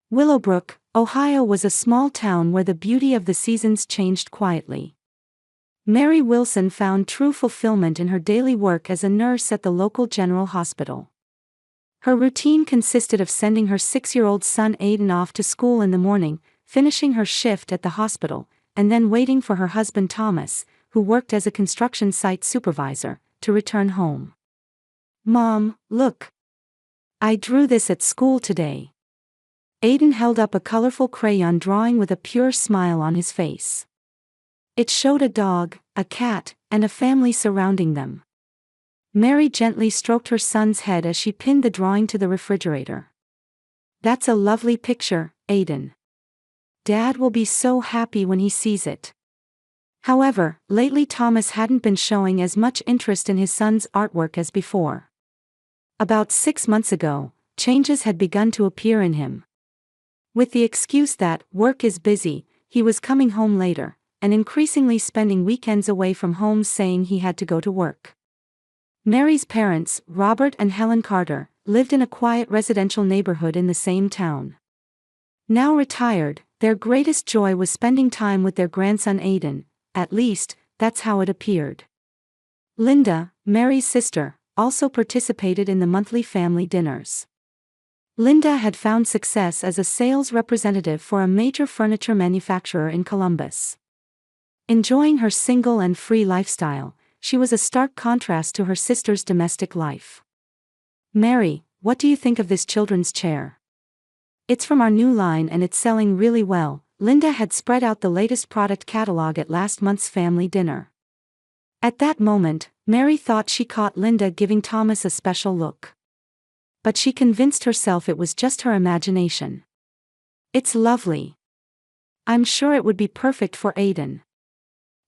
Willowbrook, Ohio was a small town where the beauty of the seasons changed quietly. Mary Wilson found true fulfillment in her daily work as a nurse at the local general hospital. Her routine consisted of sending her 6-year-old son Aiden off to school in the morning, finishing her shift at the hospital, and then waiting for her husband Thomas, who worked as a construction site supervisor, to return home. "Mom, look. I drew this at school today." Aiden held up a colorful crayon drawing with a pure smile on his face. It showed a dog, a cat, and a family surrounding them. Mary gently stroked her son's head as she pinned the drawing to the refrigerator. "That's a lovely picture, Aiden. Dad will be so happy when he sees it." However, lately Thomas hadn't been showing as much interest in his son's artwork as before. About 6 months ago, changes had begun to appear in him. With the excuse that work is busy, he was coming home later, and increasingly spending weekends away from home, saying he had to go to work. Mary's parents, Robert and Helen Carter, lived in a quiet residential neighborhood in the same town. Now retired, their greatest joy was spending time with their grandson Aiden, at least, that's how it appeared. Linda, Mary's sister, also participated in the monthly family dinners. Linda had found success as a sales representative for a major furniture manufacturer in Columbus. Enjoying her single and free lifestyle, she was a stark contrast to her sister's domestic life. "Mary, what do you think of this children's chair? It's from our new line and it's selling really well." Linda had spread out the latest product catalog at last month's family dinner. At that moment, Mary thought she caught Linda giving Thomas a special look. But she convinced herself it was just her imagination. "It's lovely. I'm sure it would be perfect for Aiden."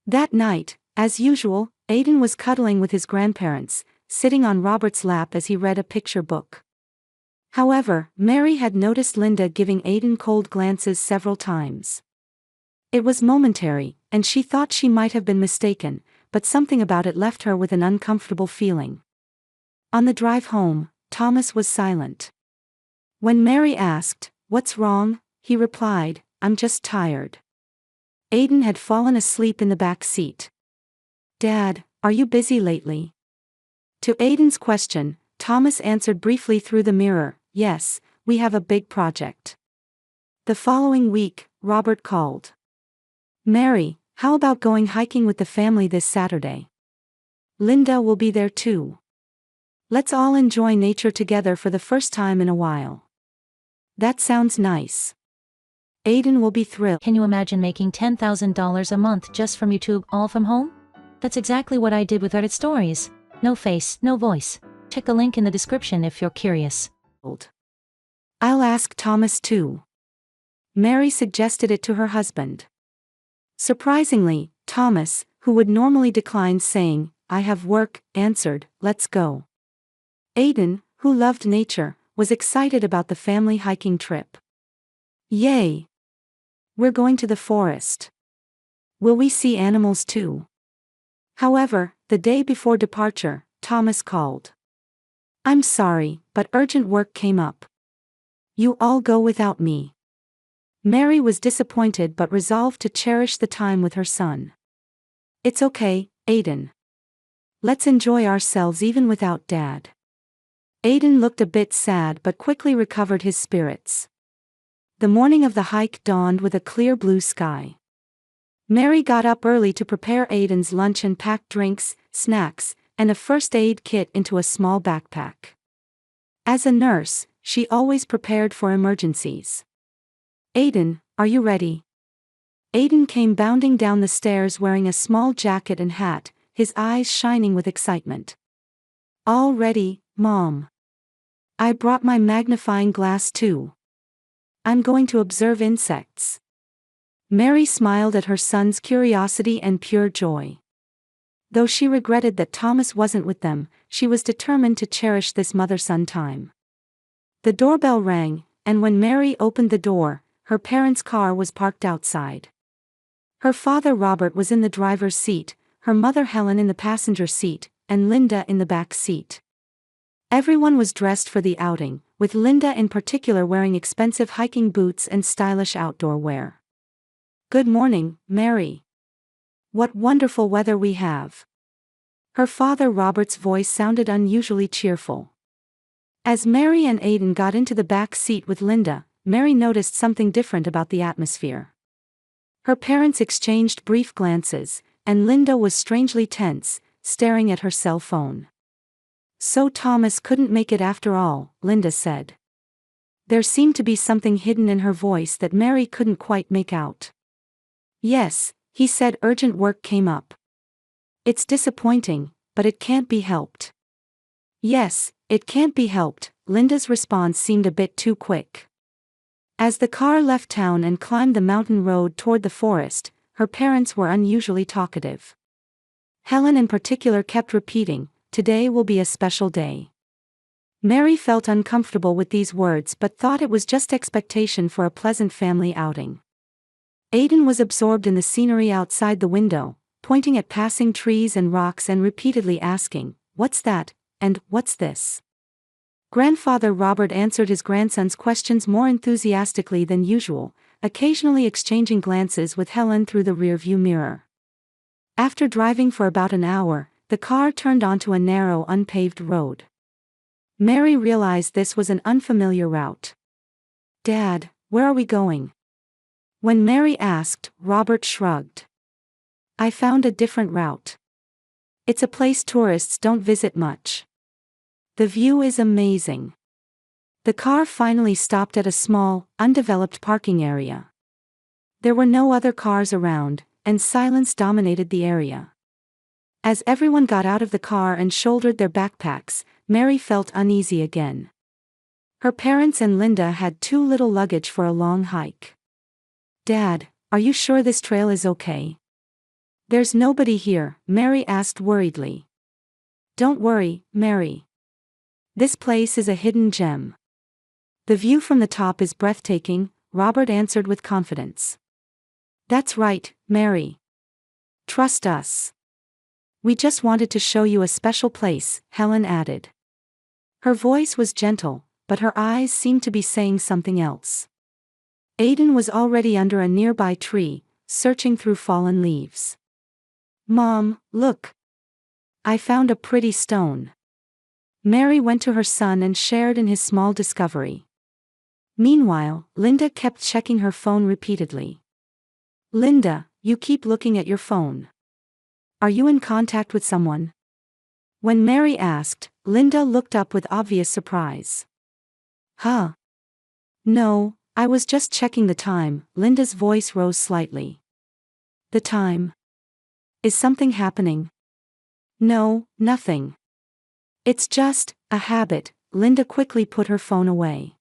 That night, as usual, Aiden was cuddling with his grandparents, sitting on Robert's lap as he read a picture book. However, Mary had noticed Linda giving Aiden cold glances several times. It was momentary, and she thought she might have been mistaken, but something about it left her with an uncomfortable feeling. On the drive home, Thomas was silent. When Mary asked, "What's wrong?" he replied, "I'm just tired." Aiden had fallen asleep in the back seat. "Dad, are you busy lately?" To Aiden's question, Thomas answered briefly through the mirror, "Yes, we have a big project." The following week, Robert called. "Mary, how about going hiking with the family this Saturday? Linda will be there too. Let's all enjoy nature together for the first time in a while." "That sounds nice. Aiden will be thrilled." Can you imagine making $10,000 a month just from YouTube, all from home? That's exactly what I did with Reddit Stories. No face, no voice. Check the link in the description if you're curious. "I'll ask Thomas too." Mary suggested it to her husband. Surprisingly, Thomas, who would normally decline saying, "I have work," answered, "Let's go." Aiden, who loved nature, was excited about the family hiking trip. "Yay! We're going to the forest. Will we see animals too?" However, the day before departure, Thomas called. "I'm sorry, but urgent work came up. You all go without me." Mary was disappointed but resolved to cherish the time with her son. "It's okay, Aiden. Let's enjoy ourselves even without Dad." Aiden looked a bit sad but quickly recovered his spirits. The morning of the hike dawned with a clear blue sky. Mary got up early to prepare Aiden's lunch and packed drinks, snacks, and a first aid kit into a small backpack. As a nurse, she always prepared for emergencies. "Aiden, are you ready?" Aiden came bounding down the stairs wearing a small jacket and hat, his eyes shining with excitement. "All ready, Mom. I brought my magnifying glass too. I'm going to observe insects." Mary smiled at her son's curiosity and pure joy. Though she regretted that Thomas wasn't with them, she was determined to cherish this mother-son time. The doorbell rang, and when Mary opened the door, her parents' car was parked outside. Her father Robert was in the driver's seat, her mother Helen in the passenger seat, and Linda in the back seat. Everyone was dressed for the outing, with Linda in particular wearing expensive hiking boots and stylish outdoor wear. "Good morning, Mary. What wonderful weather we have." Her father Robert's voice sounded unusually cheerful. As Mary and Aidan got into the back seat with Linda, Mary noticed something different about the atmosphere. Her parents exchanged brief glances, and Linda was strangely tense, staring at her cell phone. "So Thomas couldn't make it after all," Linda said. There seemed to be something hidden in her voice that Mary couldn't quite make out. "Yes," he said, "urgent work came up. It's disappointing, but it can't be helped." "Yes, it can't be helped," Linda's response seemed a bit too quick. As the car left town and climbed the mountain road toward the forest, her parents were unusually talkative. Helen in particular kept repeating, "Today will be a special day." Mary felt uncomfortable with these words but thought it was just expectation for a pleasant family outing. Aidan was absorbed in the scenery outside the window, pointing at passing trees and rocks and repeatedly asking, "What's that?" and "What's this?" Grandfather Robert answered his grandson's questions more enthusiastically than usual, occasionally exchanging glances with Helen through the rearview mirror. After driving for about an hour, the car turned onto a narrow unpaved road. Mary realized this was an unfamiliar route. "Dad, where are we going?" When Mary asked, Robert shrugged. "I found a different route. It's a place tourists don't visit much. The view is amazing." The car finally stopped at a small, undeveloped parking area. There were no other cars around, and silence dominated the area. As everyone got out of the car and shouldered their backpacks, Mary felt uneasy again. Her parents and Linda had too little luggage for a long hike. "Dad, are you sure this trail is okay?" "There's nobody here," Mary asked worriedly. "Don't worry, Mary. This place is a hidden gem. The view from the top is breathtaking," Robert answered with confidence. "That's right, Mary. Trust us. We just wanted to show you a special place," Helen added. Her voice was gentle, but her eyes seemed to be saying something else. Aidan was already under a nearby tree, searching through fallen leaves. "Mom, look. I found a pretty stone." Mary went to her son and shared in his small discovery. Meanwhile, Linda kept checking her phone repeatedly. "Linda, you keep looking at your phone. Are you in contact with someone?" When Mary asked, Linda looked up with obvious surprise. "Huh? No, I was just checking the time." Linda's voice rose slightly. "The time? Is something happening?" "No, nothing. It's just a habit." Linda quickly put her phone away.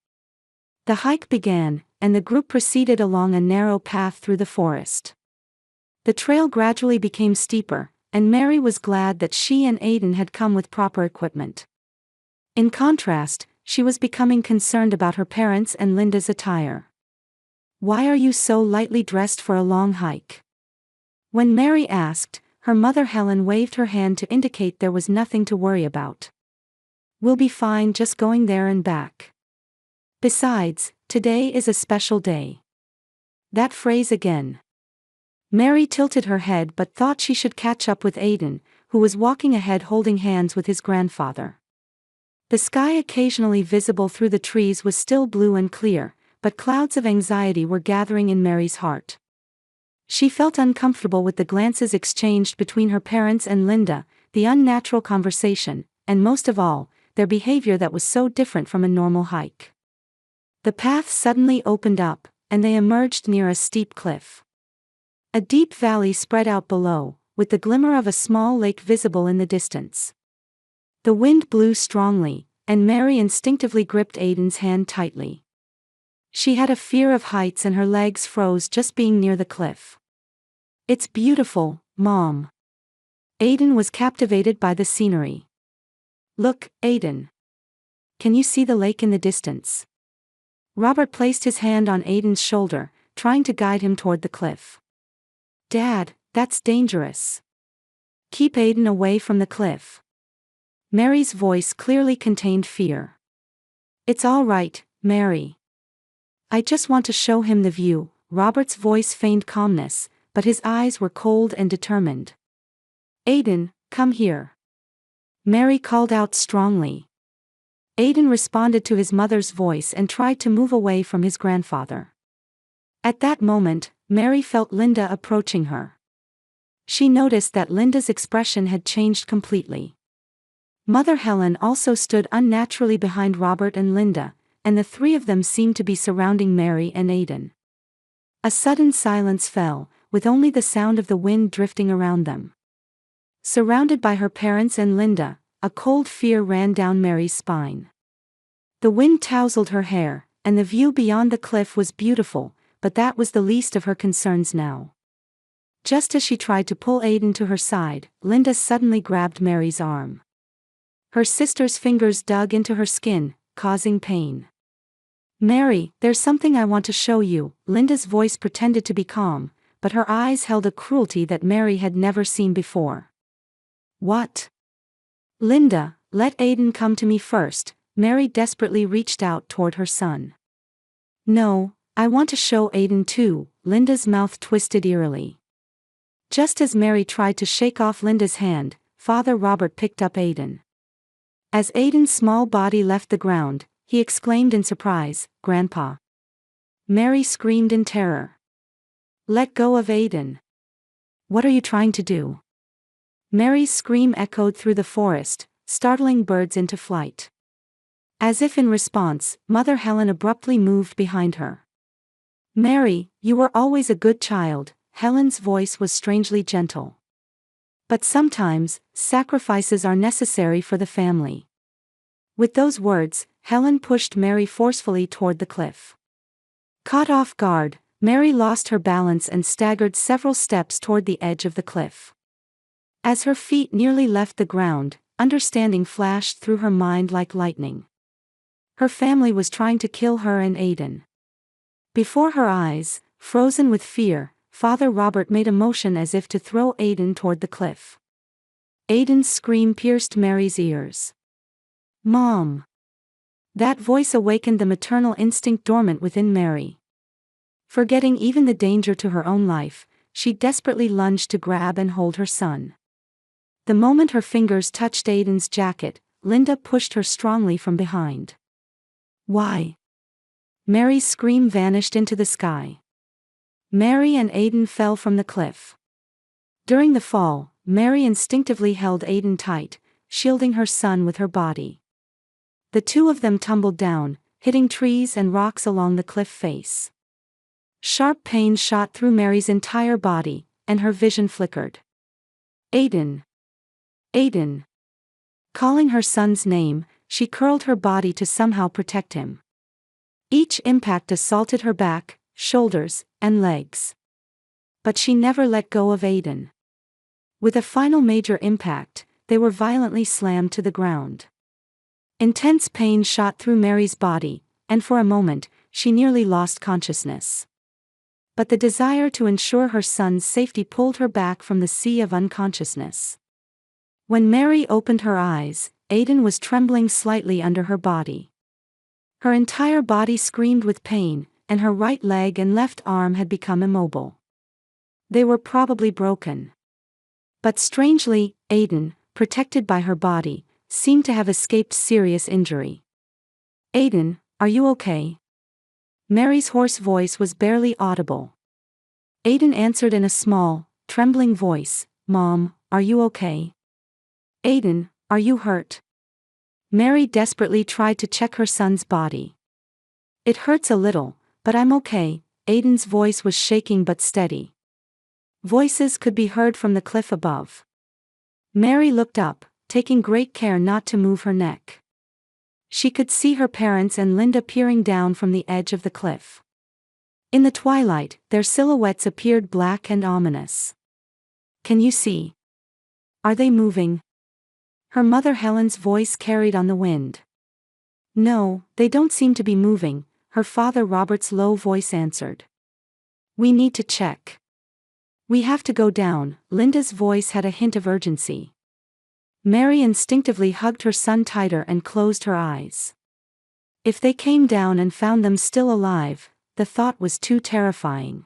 The hike began, and the group proceeded along a narrow path through the forest. The trail gradually became steeper, and Mary was glad that she and Aidan had come with proper equipment. In contrast, she was becoming concerned about her parents and Linda's attire. "Why are you so lightly dressed for a long hike?" When Mary asked, her mother Helen waved her hand to indicate there was nothing to worry about. "We'll be fine just going there and back. Besides, today is a special day." That phrase again. Mary tilted her head but thought she should catch up with Aidan, who was walking ahead holding hands with his grandfather. The sky occasionally visible through the trees was still blue and clear, but clouds of anxiety were gathering in Mary's heart. She felt uncomfortable with the glances exchanged between her parents and Linda, the unnatural conversation, and most of all, their behavior that was so different from a normal hike. The path suddenly opened up, and they emerged near a steep cliff. A deep valley spread out below, with the glimmer of a small lake visible in the distance. The wind blew strongly, and Mary instinctively gripped Aidan's hand tightly. She had a fear of heights and her legs froze just being near the cliff. "It's beautiful, Mom." Aidan was captivated by the scenery. "Look, Aidan. Can you see the lake in the distance?" Robert placed his hand on Aidan's shoulder, trying to guide him toward the cliff. "Dad, that's dangerous. Keep Aidan away from the cliff." Mary's voice clearly contained fear. It's all right, Mary. I just want to show him the view. Robert's voice feigned calmness, but his eyes were cold and determined. Aiden, come here. Mary called out strongly. Aiden responded to his mother's voice and tried to move away from his grandfather. At that moment, Mary felt Linda approaching her. She noticed that Linda's expression had changed completely. Mother Helen also stood unnaturally behind Robert and Linda, and the three of them seemed to be surrounding Mary and Aiden. A sudden silence fell, with only the sound of the wind drifting around them. Surrounded by her parents and Linda, a cold fear ran down Mary's spine. The wind tousled her hair, and the view beyond the cliff was beautiful, but that was the least of her concerns now. Just as she tried to pull Aiden to her side, Linda suddenly grabbed Mary's arm. Her sister's fingers dug into her skin, causing pain. Mary, there's something I want to show you. Linda's voice pretended to be calm, but her eyes held a cruelty that Mary had never seen before. What? Linda, let Aiden come to me first. Mary desperately reached out toward her son. No, I want to show Aiden too. Linda's mouth twisted eerily. Just as Mary tried to shake off Linda's hand, Father Robert picked up Aiden. As Aiden's small body left the ground, he exclaimed in surprise, "Grandpa." Mary screamed in terror. Let go of Aiden. What are you trying to do? Mary's scream echoed through the forest, startling birds into flight. As if in response, Mother Helen abruptly moved behind her. Mary, you were always a good child. Helen's voice was strangely gentle. But sometimes, sacrifices are necessary for the family. With those words, Helen pushed Mary forcefully toward the cliff. Caught off guard, Mary lost her balance and staggered several steps toward the edge of the cliff. As her feet nearly left the ground, understanding flashed through her mind like lightning. Her family was trying to kill her and Aiden. Before her eyes, frozen with fear, Father Robert made a motion as if to throw Aiden toward the cliff. Aiden's scream pierced Mary's ears. Mom! That voice awakened the maternal instinct dormant within Mary. Forgetting even the danger to her own life, she desperately lunged to grab and hold her son. The moment her fingers touched Aiden's jacket, Linda pushed her strongly from behind. Why? Mary's scream vanished into the sky. Mary and Aiden fell from the cliff. During the fall, Mary instinctively held Aiden tight, shielding her son with her body. The two of them tumbled down, hitting trees and rocks along the cliff face. Sharp pain shot through Mary's entire body, and her vision flickered. Aiden! Aiden! Calling her son's name, she curled her body to somehow protect him. Each impact assaulted her back, shoulders, and legs. But she never let go of Aiden. With a final major impact, they were violently slammed to the ground. Intense pain shot through Mary's body, and for a moment, she nearly lost consciousness. But the desire to ensure her son's safety pulled her back from the sea of unconsciousness. When Mary opened her eyes, Aiden was trembling slightly under her body. Her entire body screamed with pain, and her right leg and left arm had become immobile. They were probably broken. But strangely, Aiden, protected by her body, seemed to have escaped serious injury. Aiden, are you okay? Mary's hoarse voice was barely audible. Aiden answered in a small, trembling voice, Mom, are you okay? Aiden, are you hurt? Mary desperately tried to check her son's body. It hurts a little, but I'm okay. Aiden's voice was shaking but steady. Voices could be heard from the cliff above. Mary looked up, taking great care not to move her neck. She could see her parents and Linda peering down from the edge of the cliff. In the twilight, their silhouettes appeared black and ominous. Can you see? Are they moving? Her mother Helen's voice carried on the wind. No, they don't seem to be moving, her father Robert's low voice answered. We need to check. We have to go down. Linda's voice had a hint of urgency. Mary instinctively hugged her son tighter and closed her eyes. If they came down and found them still alive, the thought was too terrifying.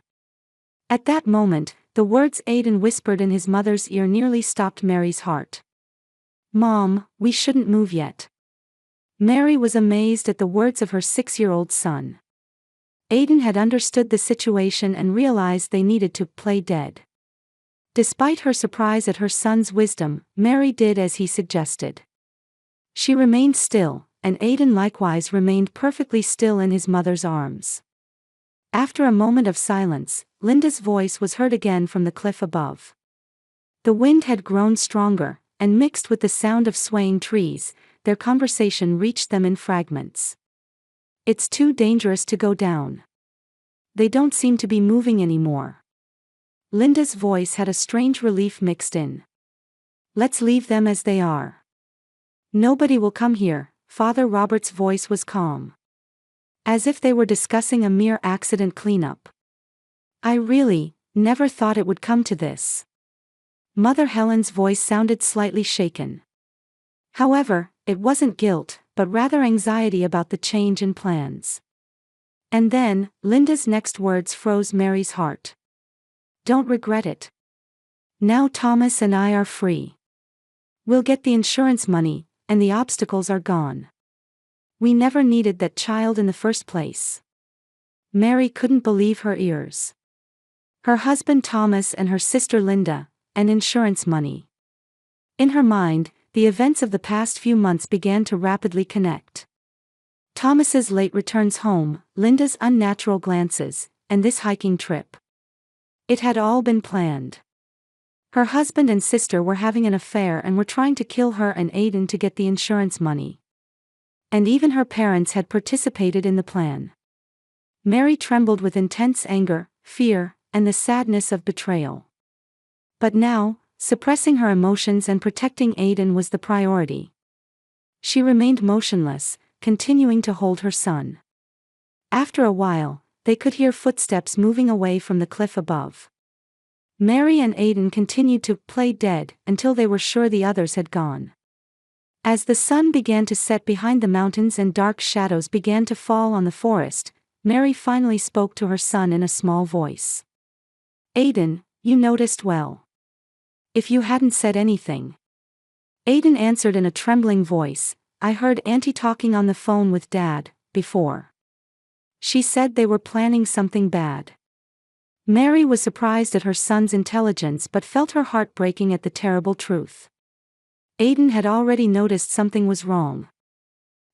At that moment, the words Aidan whispered in his mother's ear nearly stopped Mary's heart. "Mom, we shouldn't move yet." Mary was amazed at the words of her 6-year-old son. Aidan had understood the situation and realized they needed to play dead. Despite her surprise at her son's wisdom, Mary did as he suggested. She remained still, and Aidan likewise remained perfectly still in his mother's arms. After a moment of silence, Linda's voice was heard again from the cliff above. The wind had grown stronger, and mixed with the sound of swaying trees, their conversation reached them in fragments. "It's too dangerous to go down. They don't seem to be moving anymore." Linda's voice had a strange relief mixed in. "Let's leave them as they are. Nobody will come here." Father Robert's voice was calm, as if they were discussing a mere accident cleanup. "I really never thought it would come to this." Mother Helen's voice sounded slightly shaken. However, it wasn't guilt, but rather anxiety about the change in plans. And then, Linda's next words froze Mary's heart. "Don't regret it. Now Thomas and I are free. We'll get the insurance money, and the obstacles are gone. We never needed that child in the first place." Mary couldn't believe her ears. Her husband Thomas and her sister Linda, and insurance money. In her mind, the events of the past few months began to rapidly connect. Thomas's late returns home, Linda's unnatural glances, and this hiking trip. It had all been planned. Her husband and sister were having an affair and were trying to kill her and Aidan to get the insurance money. And even her parents had participated in the plan. Mary trembled with intense anger, fear, and the sadness of betrayal. But now, suppressing her emotions and protecting Aidan was the priority. She remained motionless, continuing to hold her son. After a while, they could hear footsteps moving away from the cliff above. Mary and Aidan continued to play dead until they were sure the others had gone. As the sun began to set behind the mountains and dark shadows began to fall on the forest, Mary finally spoke to her son in a small voice. "Aidan, you noticed well. If you hadn't said anything." Aidan answered in a trembling voice, "I heard Auntie talking on the phone with Dad, before. She said they were planning something bad." Mary was surprised at her son's intelligence but felt her heart breaking at the terrible truth. Aidan had already noticed something was wrong.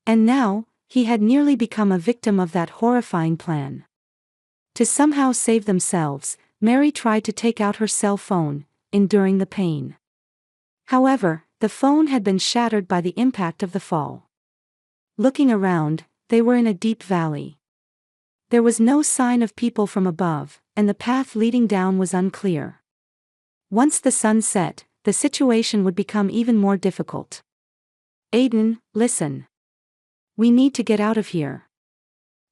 And now, he had nearly become a victim of that horrifying plan. To somehow save themselves, Mary tried to take out her cell phone, enduring the pain. However, the phone had been shattered by the impact of the fall. Looking around, they were in a deep valley. There was no sign of people from above, and the path leading down was unclear. Once the sun set, the situation would become even more difficult. "Aidan, listen. We need to get out of here.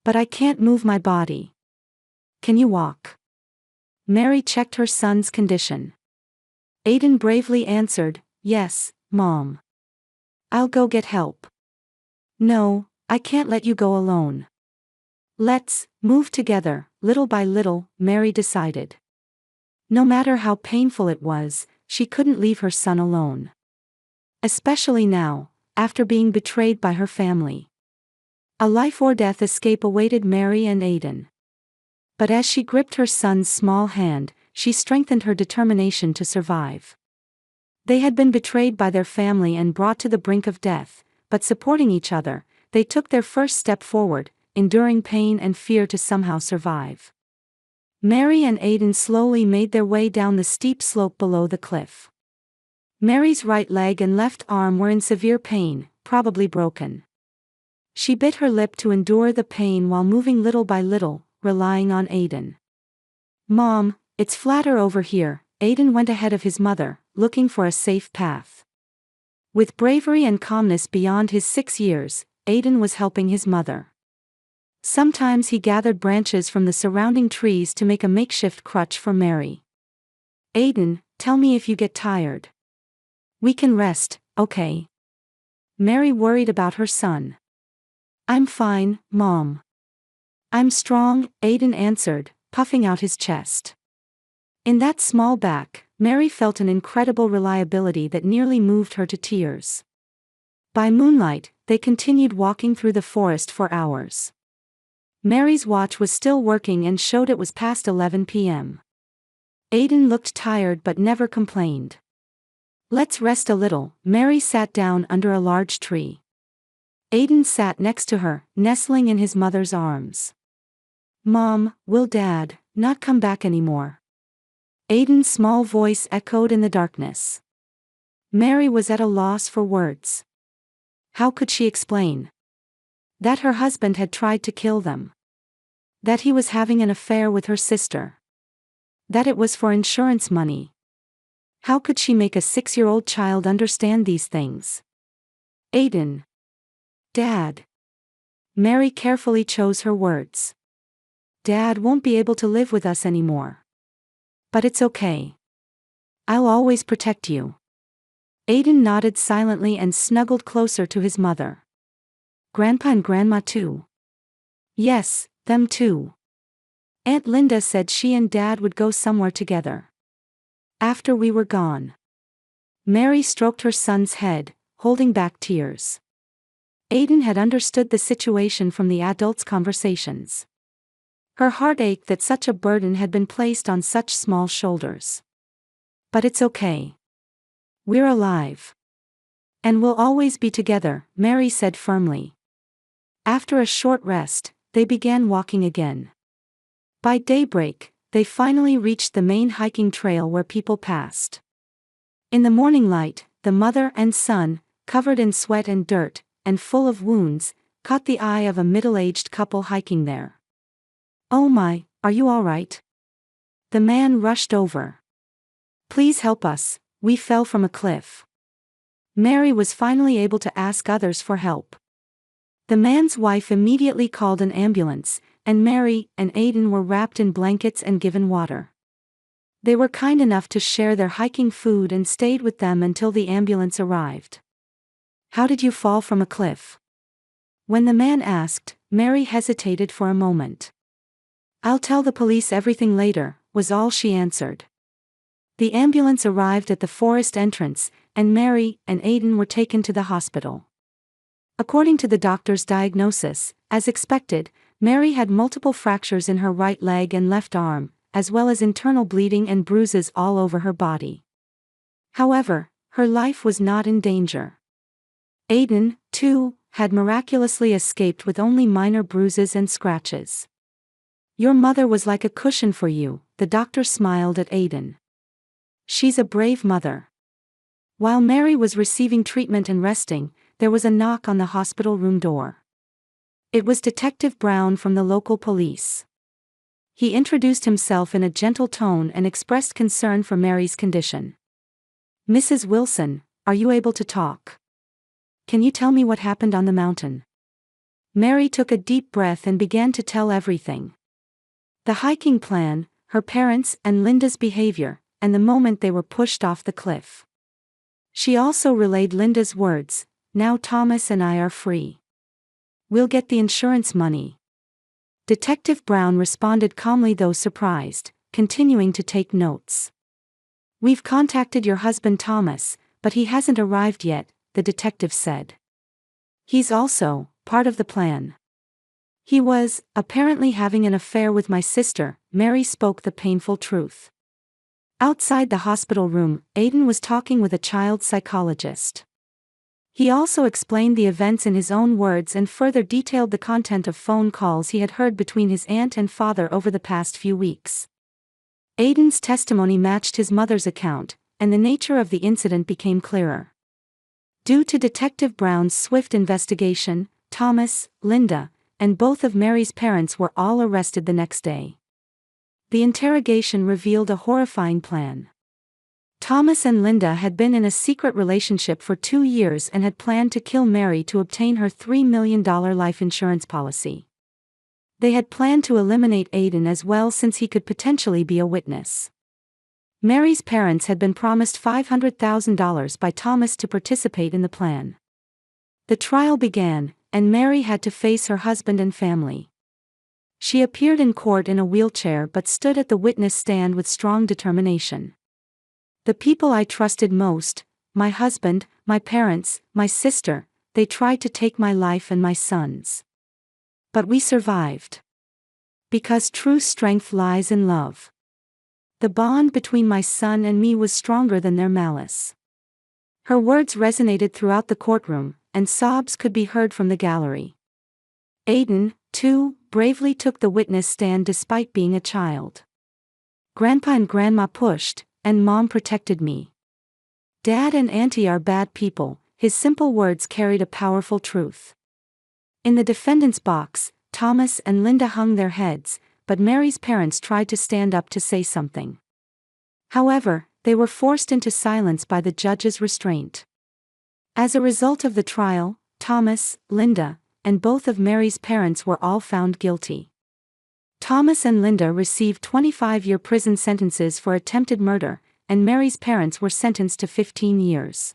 But I can't move my body. Can you walk?" Mary checked her son's condition. Aidan bravely answered, "Yes, Mom. I'll go get help." "No, I can't let you go alone. Let's move together, little by little," Mary decided. No matter how painful it was, she couldn't leave her son alone. Especially now, after being betrayed by her family. A life-or-death escape awaited Mary and Aidan. But as she gripped her son's small hand, she strengthened her determination to survive. They had been betrayed by their family and brought to the brink of death, but supporting each other, they took their first step forward, enduring pain and fear to somehow survive. Mary and Aidan slowly made their way down the steep slope below the cliff. Mary's right leg and left arm were in severe pain, probably broken. She bit her lip to endure the pain while moving little by little, relying on Aidan. "Mom, it's flatter over here." Aidan went ahead of his mother, looking for a safe path. With bravery and calmness beyond his 6 years, Aidan was helping his mother. Sometimes he gathered branches from the surrounding trees to make a makeshift crutch for Mary. "Aidan, tell me if you get tired. We can rest, okay?" Mary worried about her son. I'm fine, Mom. I'm strong, Aiden answered, puffing out his chest. In that small back, Mary felt an incredible reliability that nearly moved her to tears. By moonlight, they continued walking through the forest for hours. Mary's watch was still working and showed it was past 11 p.m. Aiden looked tired but never complained. Let's rest a little. Mary sat down under a large tree. Aiden sat next to her, nestling in his mother's arms. Mom, will Dad not come back anymore? Aiden's small voice echoed in the darkness. Mary was at a loss for words. How could she explain? That her husband had tried to kill them. That he was having an affair with her sister. That it was for insurance money. How could she make a 6-year-old child understand these things? Aiden. Dad. Mary carefully chose her words. Dad won't be able to live with us anymore. But it's okay. I'll always protect you. Aiden nodded silently and snuggled closer to his mother. Grandpa and Grandma too? Yes, them too. Aunt Linda said she and Dad would go somewhere together. After we were gone. Mary stroked her son's head, holding back tears. Aiden had understood the situation from the adults' conversations. Her heart ached that such a burden had been placed on such small shoulders. But it's okay. We're alive. And we'll always be together, Mary said firmly. After a short rest, they began walking again. By daybreak, they finally reached the main hiking trail where people passed. In the morning light, the mother and son, covered in sweat and dirt, and full of wounds, caught the eye of a middle-aged couple hiking there. Oh my, are you all right? The man rushed over. Please help us, we fell from a cliff. Mary was finally able to ask others for help. The man's wife immediately called an ambulance, and Mary and Aiden were wrapped in blankets and given water. They were kind enough to share their hiking food and stayed with them until the ambulance arrived. How did you fall from a cliff? When the man asked, Mary hesitated for a moment. I'll tell the police everything later, was all she answered. The ambulance arrived at the forest entrance, and Mary and Aiden were taken to the hospital. According to the doctor's diagnosis, as expected, Mary had multiple fractures in her right leg and left arm, as well as internal bleeding and bruises all over her body. However, her life was not in danger. Aiden, too, had miraculously escaped with only minor bruises and scratches. Your mother was like a cushion for you, the doctor smiled at Aiden. She's a brave mother. While Mary was receiving treatment and resting, there was a knock on the hospital room door. It was Detective Brown from the local police. He introduced himself in a gentle tone and expressed concern for Mary's condition. Mrs. Wilson, are you able to talk? Can you tell me what happened on the mountain? Mary took a deep breath and began to tell everything. The hiking plan, her parents and Linda's behavior, and the moment they were pushed off the cliff. She also relayed Linda's words, now Thomas and I are free. We'll get the insurance money. Detective Brown responded calmly though surprised, continuing to take notes. We've contacted your husband Thomas, but he hasn't arrived yet, the detective said. He's also part of the plan. He was, apparently having an affair with my sister, Mary spoke the painful truth. Outside the hospital room, Aiden was talking with a child psychologist. He also explained the events in his own words and further detailed the content of phone calls he had heard between his aunt and father over the past few weeks. Aiden's testimony matched his mother's account, and the nature of the incident became clearer. Due to Detective Brown's swift investigation, Thomas, Linda, and both of Mary's parents were all arrested the next day. The interrogation revealed a horrifying plan. Thomas and Linda had been in a secret relationship for 2 years and had planned to kill Mary to obtain her $3 million life insurance policy. They had planned to eliminate Aiden as well since he could potentially be a witness. Mary's parents had been promised $500,000 by Thomas to participate in the plan. The trial began, and Mary had to face her husband and family. She appeared in court in a wheelchair but stood at the witness stand with strong determination. The people I trusted most, my husband, my parents, my sister, they tried to take my life and my son's. But we survived. Because true strength lies in love. The bond between my son and me was stronger than their malice. Her words resonated throughout the courtroom, and sobs could be heard from the gallery. Aiden, too, bravely took the witness stand despite being a child. Grandpa and Grandma pushed, and Mom protected me. Dad and Auntie are bad people, his simple words carried a powerful truth. In the defendant's box, Thomas and Linda hung their heads, but Mary's parents tried to stand up to say something. However, they were forced into silence by the judge's restraint. As a result of the trial, Thomas, Linda, and both of Mary's parents were all found guilty. Thomas and Linda received 25-year prison sentences for attempted murder, and Mary's parents were sentenced to 15 years.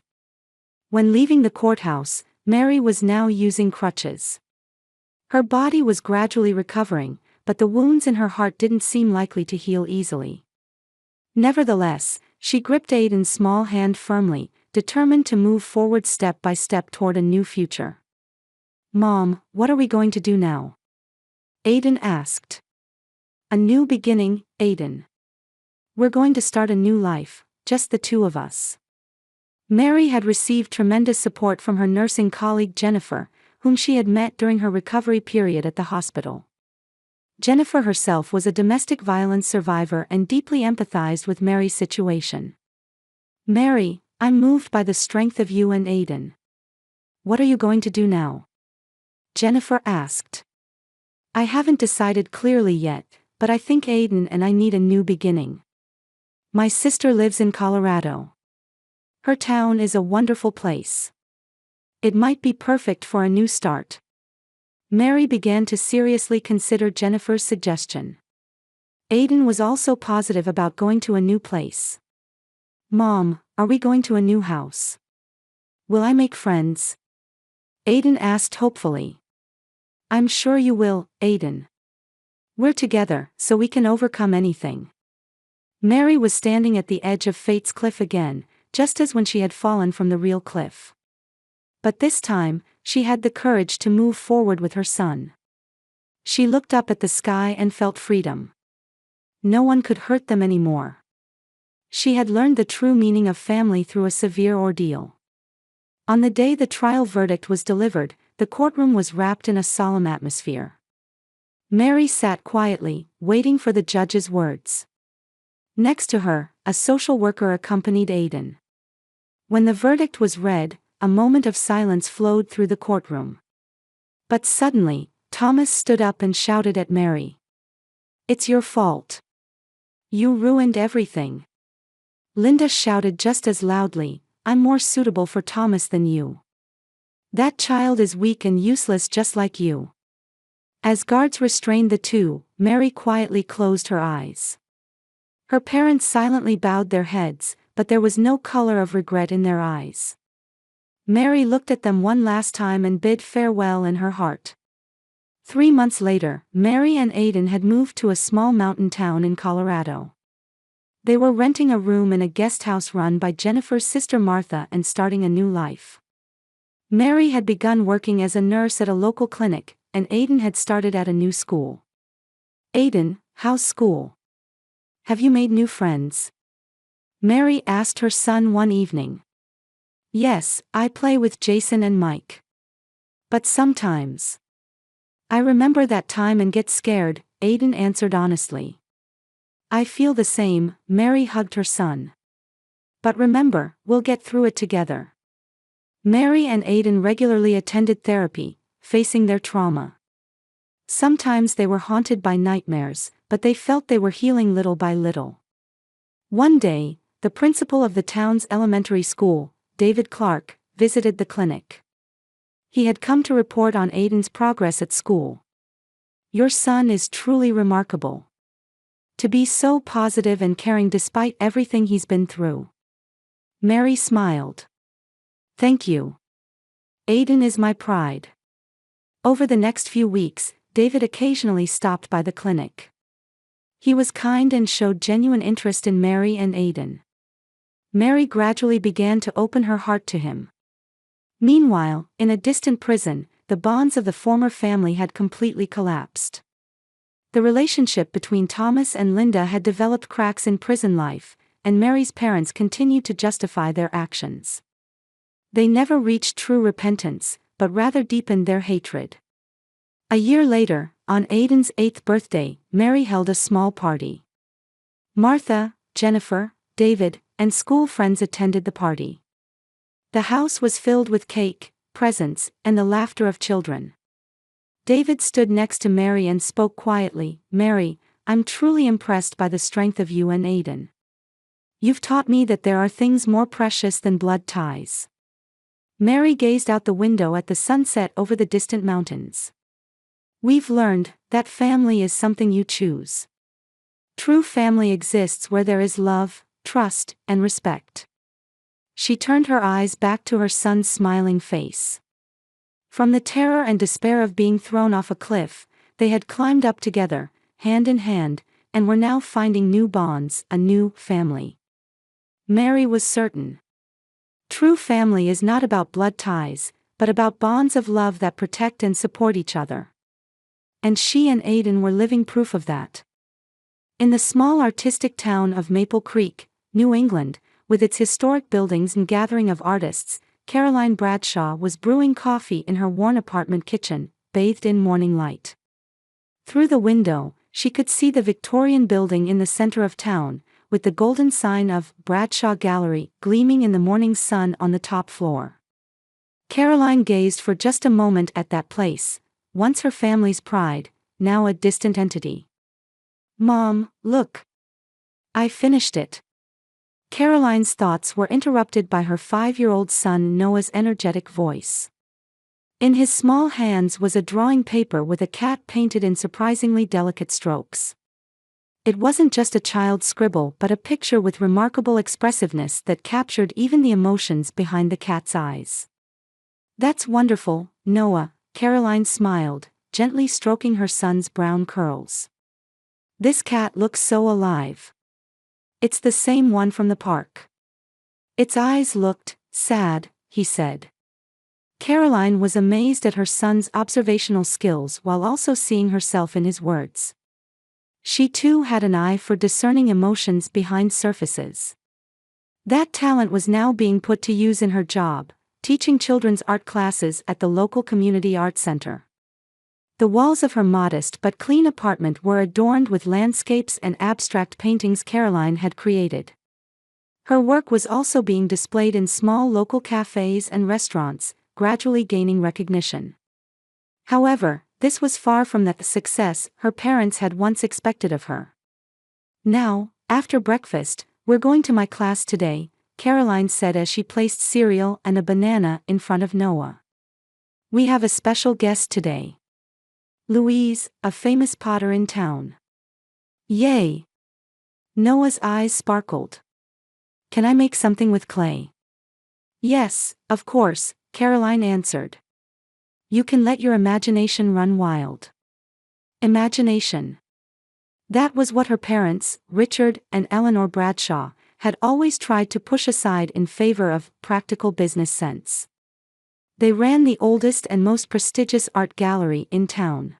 When leaving the courthouse, Mary was now using crutches. Her body was gradually recovering, but the wounds in her heart didn't seem likely to heal easily. Nevertheless, she gripped Aiden's small hand firmly, determined to move forward step by step toward a new future. "Mom, what are we going to do now?" Aiden asked. "A new beginning, Aiden. We're going to start a new life, just the two of us." Mary had received tremendous support from her nursing colleague Jennifer, whom she had met during her recovery period at the hospital. Jennifer herself was a domestic violence survivor and deeply empathized with Mary's situation. "Mary, I'm moved by the strength of you and Aiden. What are you going to do now?" Jennifer asked. "I haven't decided clearly yet, but I think Aiden and I need a new beginning. My sister lives in Colorado. Her town is a wonderful place. It might be perfect for a new start." Mary began to seriously consider Jennifer's suggestion. Aiden was also positive about going to a new place. "Mom, are we going to a new house? Will I make friends?" Aiden asked hopefully. "I'm sure you will, Aiden. We're together, so we can overcome anything." Mary was standing at the edge of fate's cliff again, just as when she had fallen from the real cliff. But this time, she had the courage to move forward with her son. She looked up at the sky and felt freedom. No one could hurt them anymore. She had learned the true meaning of family through a severe ordeal. On the day the trial verdict was delivered, the courtroom was wrapped in a solemn atmosphere. Mary sat quietly, waiting for the judge's words. Next to her, a social worker accompanied Aiden. When the verdict was read, a moment of silence flowed through the courtroom. But suddenly, Thomas stood up and shouted at Mary. "It's your fault. You ruined everything." Linda shouted just as loudly, "I'm more suitable for Thomas than you. That child is weak and useless just like you." As guards restrained the two, Mary quietly closed her eyes. Her parents silently bowed their heads, but there was no color of regret in their eyes. Mary looked at them one last time and bid farewell in her heart. 3 months later, Mary and Aiden had moved to a small mountain town in Colorado. They were renting a room in a guest house run by Jennifer's sister Martha and starting a new life. Mary had begun working as a nurse at a local clinic, and Aiden had started at a new school. "Aiden, how's school? Have you made new friends?" Mary asked her son one evening. "Yes, I play with Jason and Mike. But sometimes I remember that time and get scared," Aiden answered honestly. "I feel the same," Mary hugged her son. "But remember, we'll get through it together." Mary and Aiden regularly attended therapy, facing their trauma. Sometimes they were haunted by nightmares, but they felt they were healing little by little. One day, the principal of the town's elementary school, David Clark, visited the clinic. He had come to report on Aiden's progress at school. "Your son is truly remarkable. To be so positive and caring despite everything he's been through." Mary smiled. "Thank you. Aiden is my pride." Over the next few weeks, David occasionally stopped by the clinic. He was kind and showed genuine interest in Mary and Aidan. Mary gradually began to open her heart to him. Meanwhile, in a distant prison, the bonds of the former family had completely collapsed. The relationship between Thomas and Linda had developed cracks in prison life, and Mary's parents continued to justify their actions. They never reached true repentance, but rather deepened their hatred. A year later, on Aidan's 8th birthday, Mary held a small party. Martha, Jennifer, David, and school friends attended the party. The house was filled with cake, presents, and the laughter of children. David stood next to Mary and spoke quietly. "Mary, I'm truly impressed by the strength of you and Aidan. You've taught me that there are things more precious than blood ties." Mary gazed out the window at the sunset over the distant mountains. "We've learned that family is something you choose. True family exists where there is love, trust, and respect." She turned her eyes back to her son's smiling face. From the terror and despair of being thrown off a cliff, they had climbed up together, hand in hand, and were now finding new bonds, a new family. Mary was certain. True family is not about blood ties, but about bonds of love that protect and support each other. And she and Aidan were living proof of that. In the small artistic town of Maple Creek, New England, with its historic buildings and gathering of artists, Caroline Bradshaw was brewing coffee in her worn apartment kitchen, bathed in morning light. Through the window, she could see the Victorian building in the center of town, with the golden sign of Bradshaw Gallery gleaming in the morning sun on the top floor. Caroline gazed for just a moment at that place, once her family's pride, now a distant entity. "Mom, look. I finished it." Caroline's thoughts were interrupted by her 5-year-old son Noah's energetic voice. In his small hands was a drawing paper with a cat painted in surprisingly delicate strokes. It wasn't just a child's scribble but a picture with remarkable expressiveness that captured even the emotions behind the cat's eyes. "That's wonderful, Noah," Caroline smiled, gently stroking her son's brown curls. "This cat looks so alive. It's the same one from the park." "Its eyes looked sad," he said. Caroline was amazed at her son's observational skills while also seeing herself in his words. She too had an eye for discerning emotions behind surfaces. That talent was now being put to use in her job, teaching children's art classes at the local community art center. The walls of her modest but clean apartment were adorned with landscapes and abstract paintings Caroline had created. Her work was also being displayed in small local cafes and restaurants, gradually gaining recognition. However, this was far from the success her parents had once expected of her. "Now, after breakfast, we're going to my class today," Caroline said as she placed cereal and a banana in front of Noah. "We have a special guest today. Louise, a famous potter in town." "Yay!" Noah's eyes sparkled. "Can I make something with clay?" "Yes, of course," Caroline answered. "You can let your imagination run wild." Imagination. That was what her parents, Richard and Eleanor Bradshaw, had always tried to push aside in favor of practical business sense. They ran the oldest and most prestigious art gallery in town.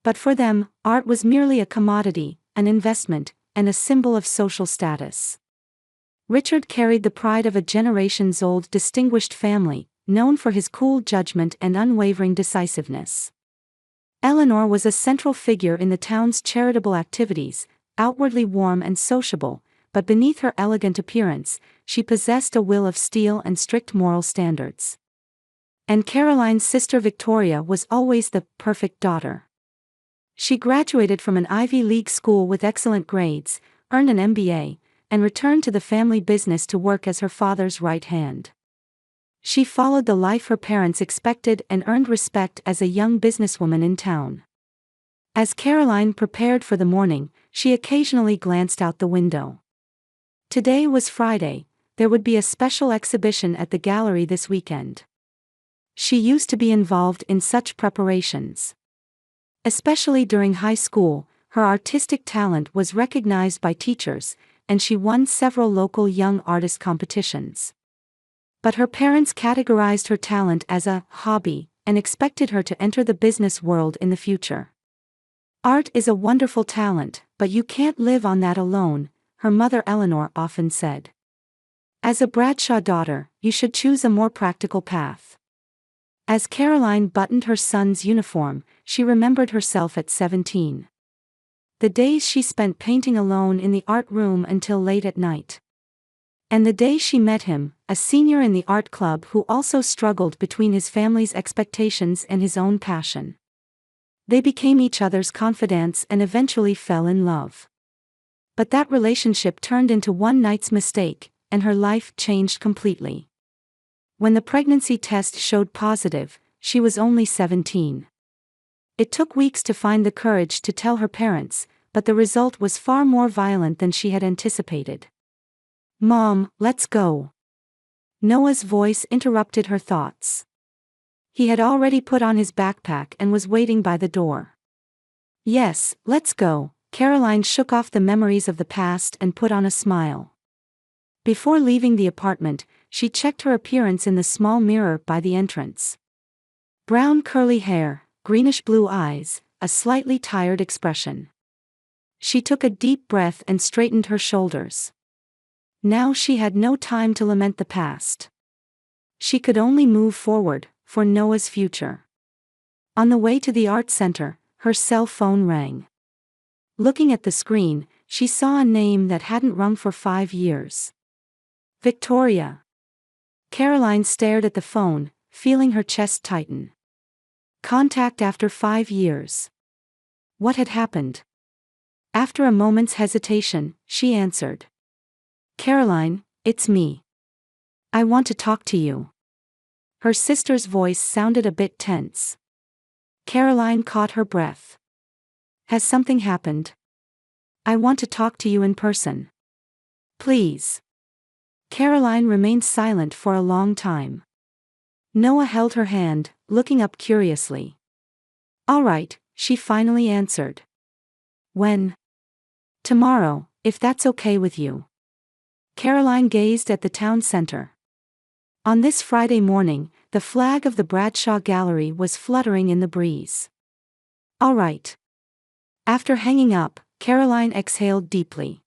But for them, art was merely a commodity, an investment, and a symbol of social status. Richard carried the pride of a generations-old distinguished family, known for his cool judgment and unwavering decisiveness. Eleanor was a central figure in the town's charitable activities, outwardly warm and sociable, but beneath her elegant appearance, she possessed a will of steel and strict moral standards. And Caroline's sister Victoria was always the perfect daughter. She graduated from an Ivy League school with excellent grades, earned an MBA, and returned to the family business to work as her father's right hand. She followed the life her parents expected and earned respect as a young businesswoman in town. As Caroline prepared for the morning, she occasionally glanced out the window. Today was Friday, there would be a special exhibition at the gallery this weekend. She used to be involved in such preparations. Especially during high school, her artistic talent was recognized by teachers, and she won several local young artist competitions. But her parents categorized her talent as a hobby and expected her to enter the business world in the future. Art is a wonderful talent, but you can't live on that alone, her mother Eleanor often said. As a Bradshaw daughter, you should choose a more practical path. As Caroline buttoned her son's uniform, she remembered herself at 17. The days she spent painting alone in the art room until late at night. And the day she met him, a senior in the art club who also struggled between his family's expectations and his own passion. They became each other's confidants and eventually fell in love. But that relationship turned into one night's mistake, and her life changed completely. When the pregnancy test showed positive, she was only 17. It took weeks to find the courage to tell her parents, but the result was far more violent than she had anticipated. "Mom, let's go." Noah's voice interrupted her thoughts. He had already put on his backpack and was waiting by the door. "Yes, let's go." Caroline shook off the memories of the past and put on a smile. Before leaving the apartment, she checked her appearance in the small mirror by the entrance. Brown curly hair, greenish-blue eyes, a slightly tired expression. She took a deep breath and straightened her shoulders. Now she had no time to lament the past. She could only move forward, for Noah's future. On the way to the art center, her cell phone rang. Looking at the screen, she saw a name that hadn't rung for 5 years. Victoria. Caroline stared at the phone, feeling her chest tighten. Contact after 5 years. What had happened? After a moment's hesitation, she answered. "Caroline, it's me. I want to talk to you." Her sister's voice sounded a bit tense. Caroline caught her breath. "Has something happened? I want to talk to you in person. Please." Caroline remained silent for a long time. Noah held her hand, looking up curiously. "All right," she finally answered. "When?" "Tomorrow, if that's okay with you." Caroline gazed at the town center. On this Friday morning, the flag of the Bradshaw Gallery was fluttering in the breeze. "All right." After hanging up, Caroline exhaled deeply.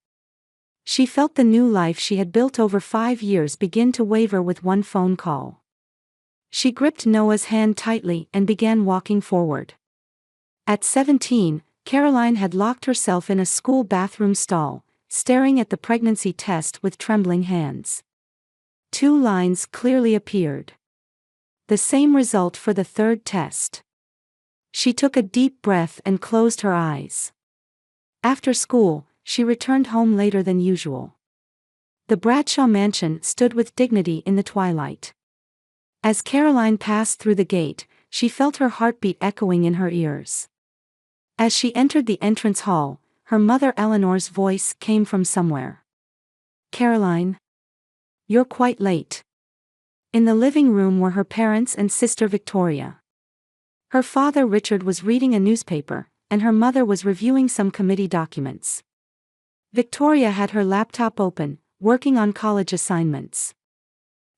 She felt the new life she had built over 5 years begin to waver with one phone call. She gripped Noah's hand tightly and began walking forward. At 17, Caroline had locked herself in a school bathroom stall, staring at the pregnancy test with trembling hands. 2 lines clearly appeared. The same result for the third test. She took a deep breath and closed her eyes. After school, she returned home later than usual. The Bradshaw mansion stood with dignity in the twilight. As Caroline passed through the gate, she felt her heartbeat echoing in her ears. As she entered the entrance hall, her mother Eleanor's voice came from somewhere. "Caroline? You're quite late." In the living room were her parents and sister Victoria. Her father Richard was reading a newspaper, and her mother was reviewing some committee documents. Victoria had her laptop open, working on college assignments.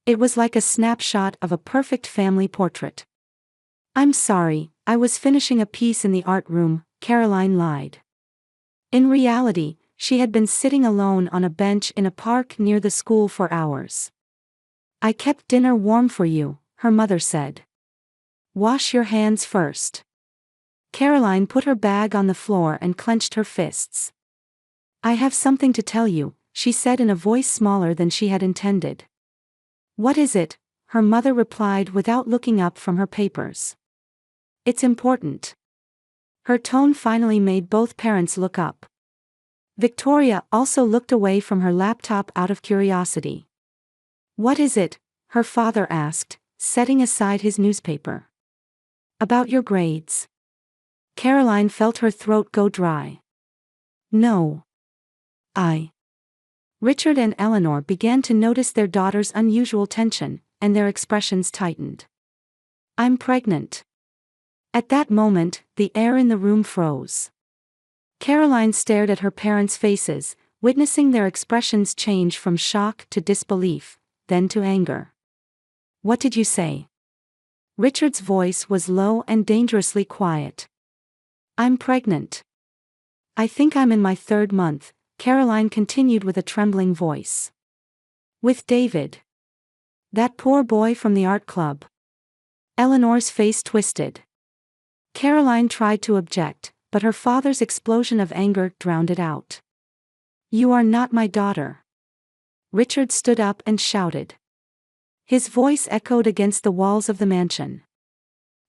It was like a snapshot of a perfect family portrait. "I'm sorry, I was finishing a piece in the art room," Caroline lied. In reality, she had been sitting alone on a bench in a park near the school for hours. "I kept dinner warm for you," her mother said. "Wash your hands first." Caroline put her bag on the floor and clenched her fists. "I have something to tell you," she said in a voice smaller than she had intended. "What is it?" her mother replied without looking up from her papers. "It's important." Her tone finally made both parents look up. Victoria also looked away from her laptop out of curiosity. "What is it?" her father asked, setting aside his newspaper. "About your grades." Caroline felt her throat go dry. "No. Richard and Eleanor began to notice their daughter's unusual tension, and their expressions tightened. I'm pregnant. At that moment, the air in the room froze. Caroline stared at her parents' faces, witnessing their expressions change from shock to disbelief, then to anger. What did you say? Richard's voice was low and dangerously quiet. I'm pregnant. I think I'm in my 3rd month, Caroline continued with a trembling voice. With David. That poor boy from the art club. Eleanor's face twisted. Caroline tried to object, but her father's explosion of anger drowned it out. You are not my daughter. Richard stood up and shouted. His voice echoed against the walls of the mansion.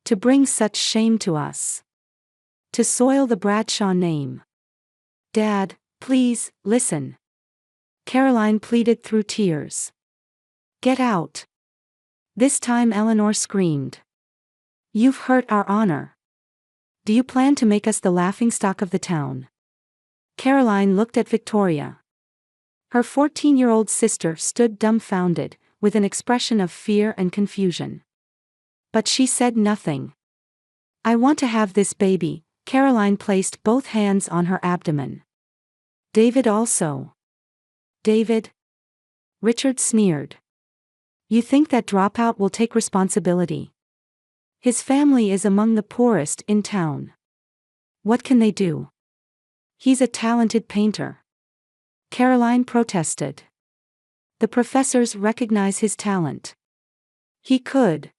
To bring such shame to us. To soil the Bradshaw name. Dad, please, listen. Caroline pleaded through tears. Get out. This time Eleanor screamed. You've hurt our honor. Do you plan to make us the laughingstock of the town? Caroline looked at Victoria. Her 14-year-old sister stood dumbfounded, with an expression of fear and confusion. But she said nothing. I want to have this baby. Caroline placed both hands on her abdomen. David also. David? Richard sneered. You think that dropout will take responsibility? His family is among the poorest in town. What can they do? He's a talented painter. Caroline protested. The professors recognize his talent. He could.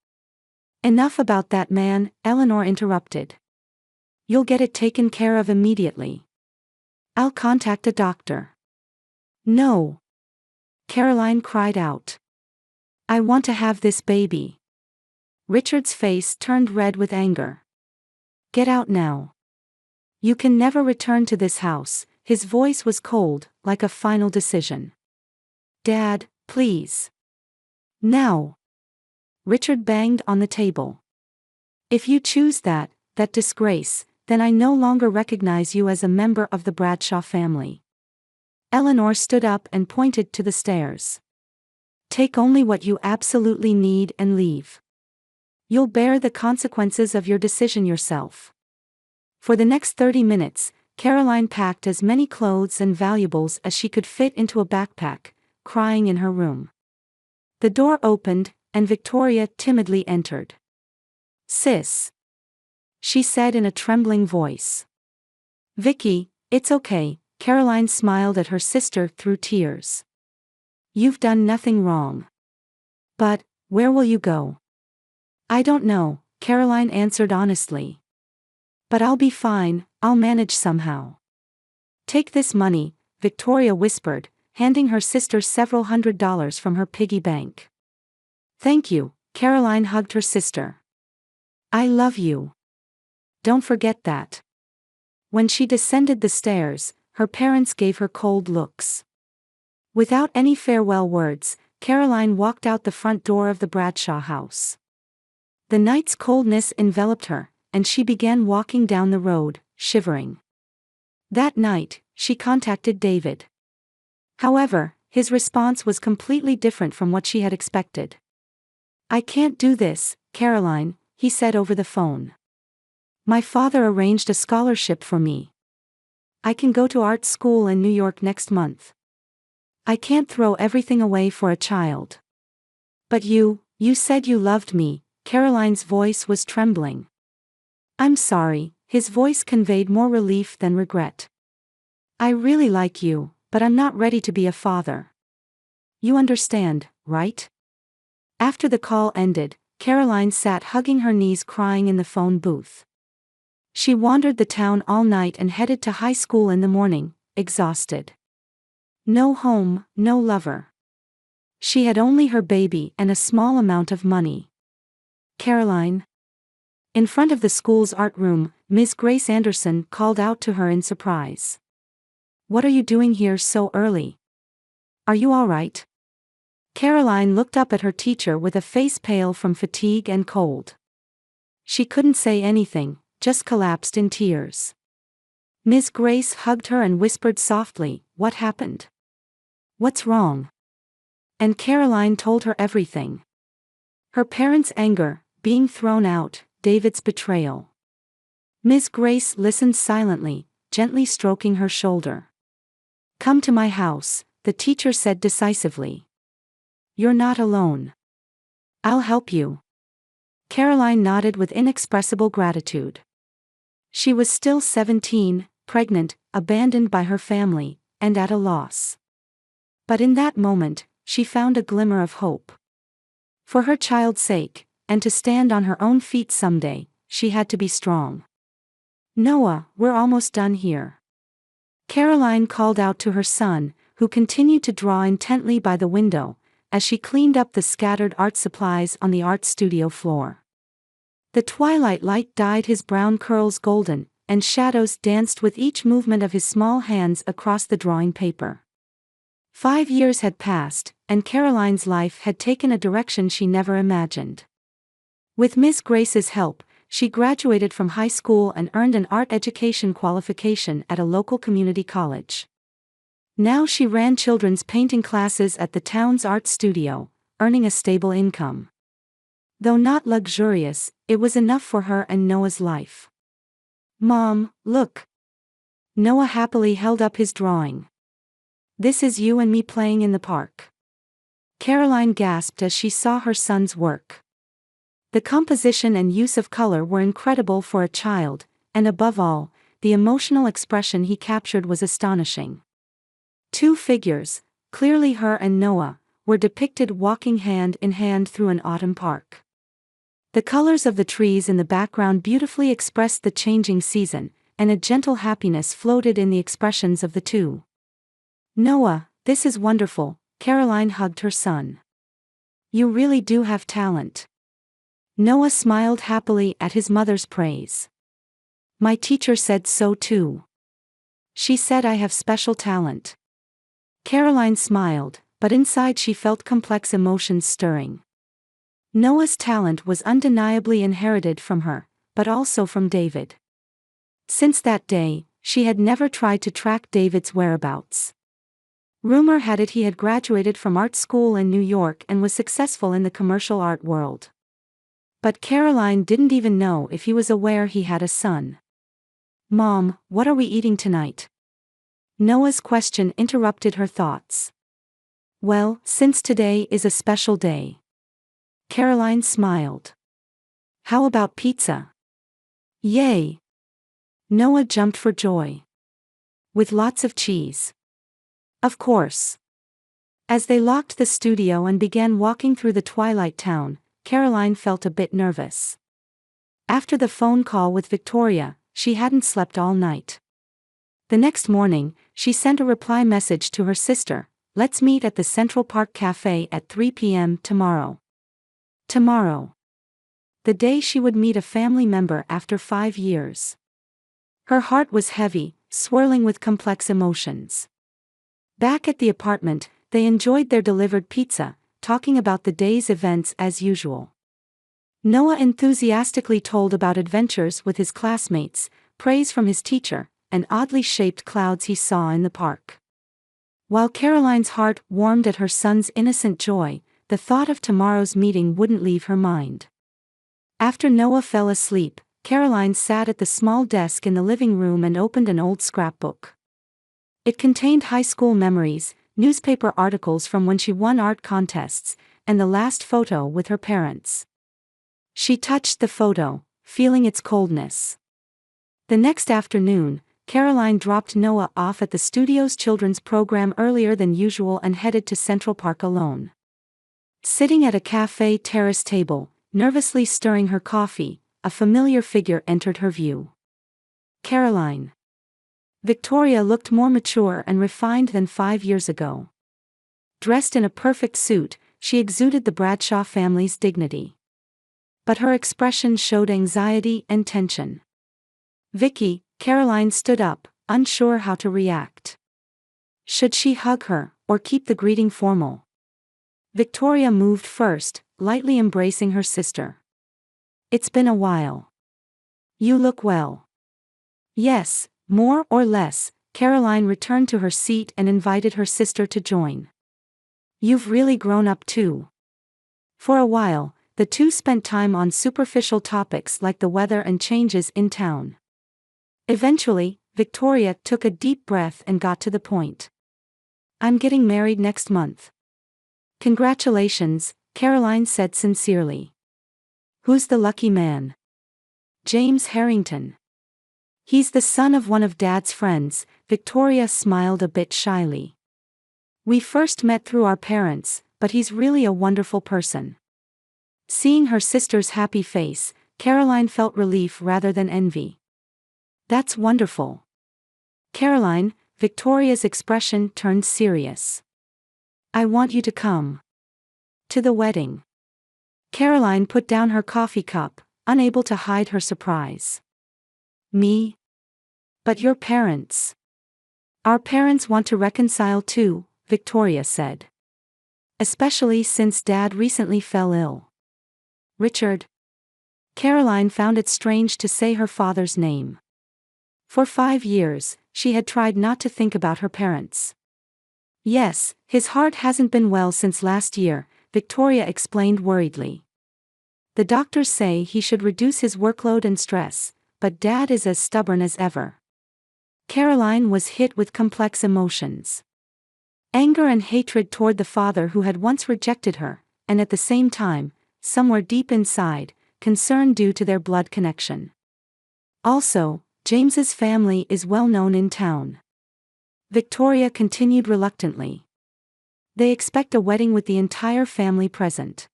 Enough about that man, Eleanor interrupted. You'll get it taken care of immediately. I'll contact a doctor. No. Caroline cried out. I want to have this baby. Richard's face turned red with anger. Get out now. You can never return to this house. His voice was cold, like a final decision. Dad, please. Now. Richard banged on the table. If you choose that disgrace, then I no longer recognize you as a member of the Bradshaw family. Eleanor stood up and pointed to the stairs. Take only what you absolutely need and leave. You'll bear the consequences of your decision yourself. For the next 30 minutes, Caroline packed as many clothes and valuables as she could fit into a backpack, crying in her room. The door opened, and Victoria timidly entered. Sis. She said in a trembling voice. Vicky, it's okay, Caroline smiled at her sister through tears. You've done nothing wrong. But, where will you go? I don't know, Caroline answered honestly. But I'll be fine, I'll manage somehow. Take this money, Victoria whispered, handing her sister several $100s from her piggy bank. Thank you, Caroline hugged her sister. I love you. Don't forget that. When she descended the stairs, her parents gave her cold looks. Without any farewell words, Caroline walked out the front door of the Bradshaw house. The night's coldness enveloped her, and she began walking down the road, shivering. That night, she contacted David. However, his response was completely different from what she had expected. I can't do this, Caroline, he said over the phone. My father arranged a scholarship for me. I can go to art school in New York next month. I can't throw everything away for a child. But you said you loved me, Caroline's voice was trembling. I'm sorry, his voice conveyed more relief than regret. I really like you, but I'm not ready to be a father. You understand, right? After the call ended, Caroline sat hugging her knees crying in the phone booth. She wandered the town all night and headed to high school in the morning, exhausted. No home, no lover. She had only her baby and a small amount of money. Caroline? In front of the school's art room, Ms. Grace Anderson called out to her in surprise. What are you doing here so early? Are you all right? Caroline looked up at her teacher with a face pale from fatigue and cold. She couldn't say anything, just collapsed in tears. Ms. Grace hugged her and whispered softly, What happened? What's wrong? And Caroline told her everything. Her parents' anger, being thrown out, David's betrayal. Miss Grace listened silently, gently stroking her shoulder. "Come to my house," the teacher said decisively. "You're not alone. I'll help you." Caroline nodded with inexpressible gratitude. She was still 17, pregnant, abandoned by her family, and at a loss. But in that moment, she found a glimmer of hope. For her child's sake, and to stand on her own feet someday, she had to be strong. "Noah, we're almost done here." Caroline called out to her son, who continued to draw intently by the window, as she cleaned up the scattered art supplies on the art studio floor. The twilight light dyed his brown curls golden, and shadows danced with each movement of his small hands across the drawing paper. 5 years had passed, and Caroline's life had taken a direction she never imagined. With Miss Grace's help, she graduated from high school and earned an art education qualification at a local community college. Now she ran children's painting classes at the town's art studio, earning a stable income. Though not luxurious, it was enough for her and Noah's life. "Mom, look." Noah happily held up his drawing. "This is you and me playing in the park." Caroline gasped as she saw her son's work. The composition and use of color were incredible for a child, and above all, the emotional expression he captured was astonishing. 2 figures, clearly her and Noah, were depicted walking hand in hand through an autumn park. The colors of the trees in the background beautifully expressed the changing season, and a gentle happiness floated in the expressions of the two. "Noah, this is wonderful," Caroline hugged her son. "You really do have talent." Noah smiled happily at his mother's praise. "My teacher said so too. She said I have special talent." Caroline smiled, but inside she felt complex emotions stirring. Noah's talent was undeniably inherited from her, but also from David. Since that day, she had never tried to track David's whereabouts. Rumor had it he had graduated from art school in New York and was successful in the commercial art world. But Caroline didn't even know if he was aware he had a son. "Mom, what are we eating tonight?" Noah's question interrupted her thoughts. "Well, since today is a special day." Caroline smiled. "How about pizza?" "Yay!" Noah jumped for joy. "With lots of cheese." "Of course." As they locked the studio and began walking through the twilight town, Caroline felt a bit nervous. After the phone call with Victoria, she hadn't slept all night. The next morning, she sent a reply message to her sister, "Let's meet at the Central Park Cafe at 3 p.m. tomorrow." Tomorrow. The day she would meet a family member after 5 years. Her heart was heavy, swirling with complex emotions. Back at the apartment, they enjoyed their delivered pizza, talking about the day's events as usual. Noah enthusiastically told about adventures with his classmates, praise from his teacher, and oddly shaped clouds he saw in the park. While Caroline's heart warmed at her son's innocent joy, the thought of tomorrow's meeting wouldn't leave her mind. After Noah fell asleep, Caroline sat at the small desk in the living room and opened an old scrapbook. It contained high school memories, newspaper articles from when she won art contests, and the last photo with her parents. She touched the photo, feeling its coldness. The next afternoon, Caroline dropped Noah off at the studio's children's program earlier than usual and headed to Central Park alone. Sitting at a cafe terrace table, nervously stirring her coffee, a familiar figure entered her view. Caroline. Victoria looked more mature and refined than 5 years ago. Dressed in a perfect suit, she exuded the Bradshaw family's dignity. But her expression showed anxiety and tension. "Vicky," Caroline stood up, unsure how to react. Should she hug her, or keep the greeting formal? Victoria moved first, lightly embracing her sister. "It's been a while. You look well." "Yes, more or less," Caroline returned to her seat and invited her sister to join. "You've really grown up too." For a while, The two spent time on superficial topics like the weather and changes in town. Eventually, Victoria took a deep breath and got to the point. "I'm getting married next month." "Congratulations," Caroline said sincerely. "Who's the lucky man?" "James Harrington. He's the son of one of Dad's friends." Victoria smiled a bit shyly. "We first met through our parents, but he's really a wonderful person." Seeing her sister's happy face, Caroline felt relief rather than envy. "That's wonderful." "Caroline," Victoria's expression turned serious. "I want you to come to the wedding." Caroline put down her coffee cup, unable to hide her surprise. "Me? But your parents?" "Our parents want to reconcile too," Victoria said. "Especially since Dad recently fell ill." "Richard?" Caroline found it strange to say her father's name. For 5 years, she had tried not to think about her parents. "Yes, his heart hasn't been well since last year," Victoria explained worriedly. "The doctors say he should reduce his workload and stress, but Dad is as stubborn as ever." Caroline was hit with complex emotions. Anger and hatred toward the father who had once rejected her, and at the same time, somewhere deep inside, concern due to their blood connection. Also, James's family is well known in town. Victoria continued reluctantly. "They expect a wedding with the entire family present."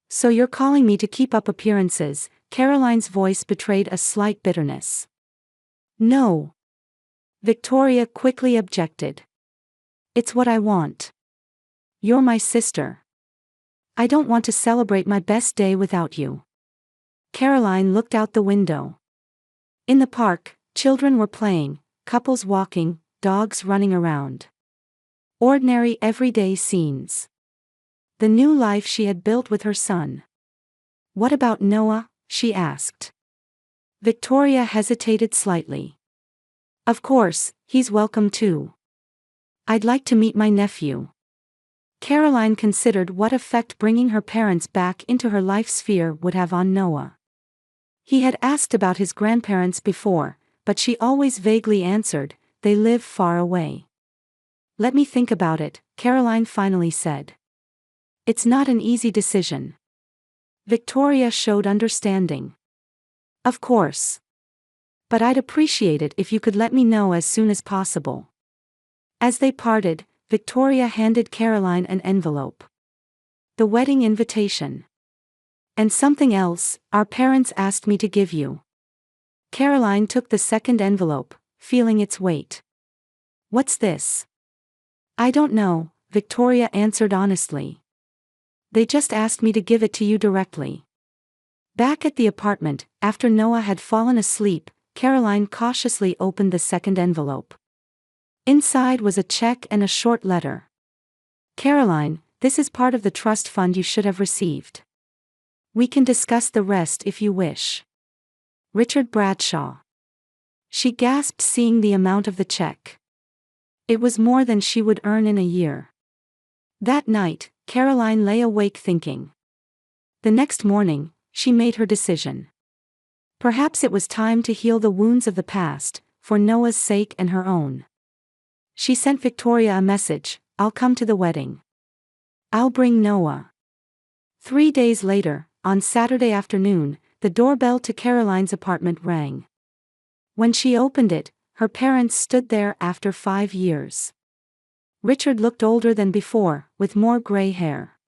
"So you're calling me to keep up appearances?" Caroline's voice betrayed a slight bitterness. "No." Victoria quickly objected. "It's what I want. You're my sister. I don't want to celebrate my best day without you." Caroline looked out the window. In the park, children were playing, couples walking, dogs running around. Ordinary everyday scenes. The new life she had built with her son. "What about Noah?" she asked. Victoria hesitated slightly. "Of course, he's welcome too. I'd like to meet my nephew." Caroline considered what effect bringing her parents back into her life sphere would have on Noah. He had asked about his grandparents before, but she always vaguely answered, "They live far away." "Let me think about it," Caroline finally said. "It's not an easy decision." Victoria showed understanding. "Of course. But I'd appreciate it if you could let me know as soon as possible." As they parted, Victoria handed Caroline an envelope. "The wedding invitation. And something else, our parents asked me to give you." Caroline took the second envelope, feeling its weight. "What's this?" "I don't know," Victoria answered honestly. "They just asked me to give it to you directly." Back at the apartment, after Noah had fallen asleep, Caroline cautiously opened the second envelope. Inside was a check and a short letter. "Caroline, this is part of the trust fund you should have received. We can discuss the rest if you wish. Richard Bradshaw." She gasped seeing the amount of the check. It was more than she would earn in a year. That night, Caroline lay awake thinking. The next morning, she made her decision. Perhaps it was time to heal the wounds of the past, for Noah's sake and her own. She sent Victoria a message, "I'll come to the wedding. I'll bring Noah." 3 days later, on Saturday afternoon, the doorbell to Caroline's apartment rang. When she opened it, her parents stood there after 5 years. Richard looked older than before, with more gray hair.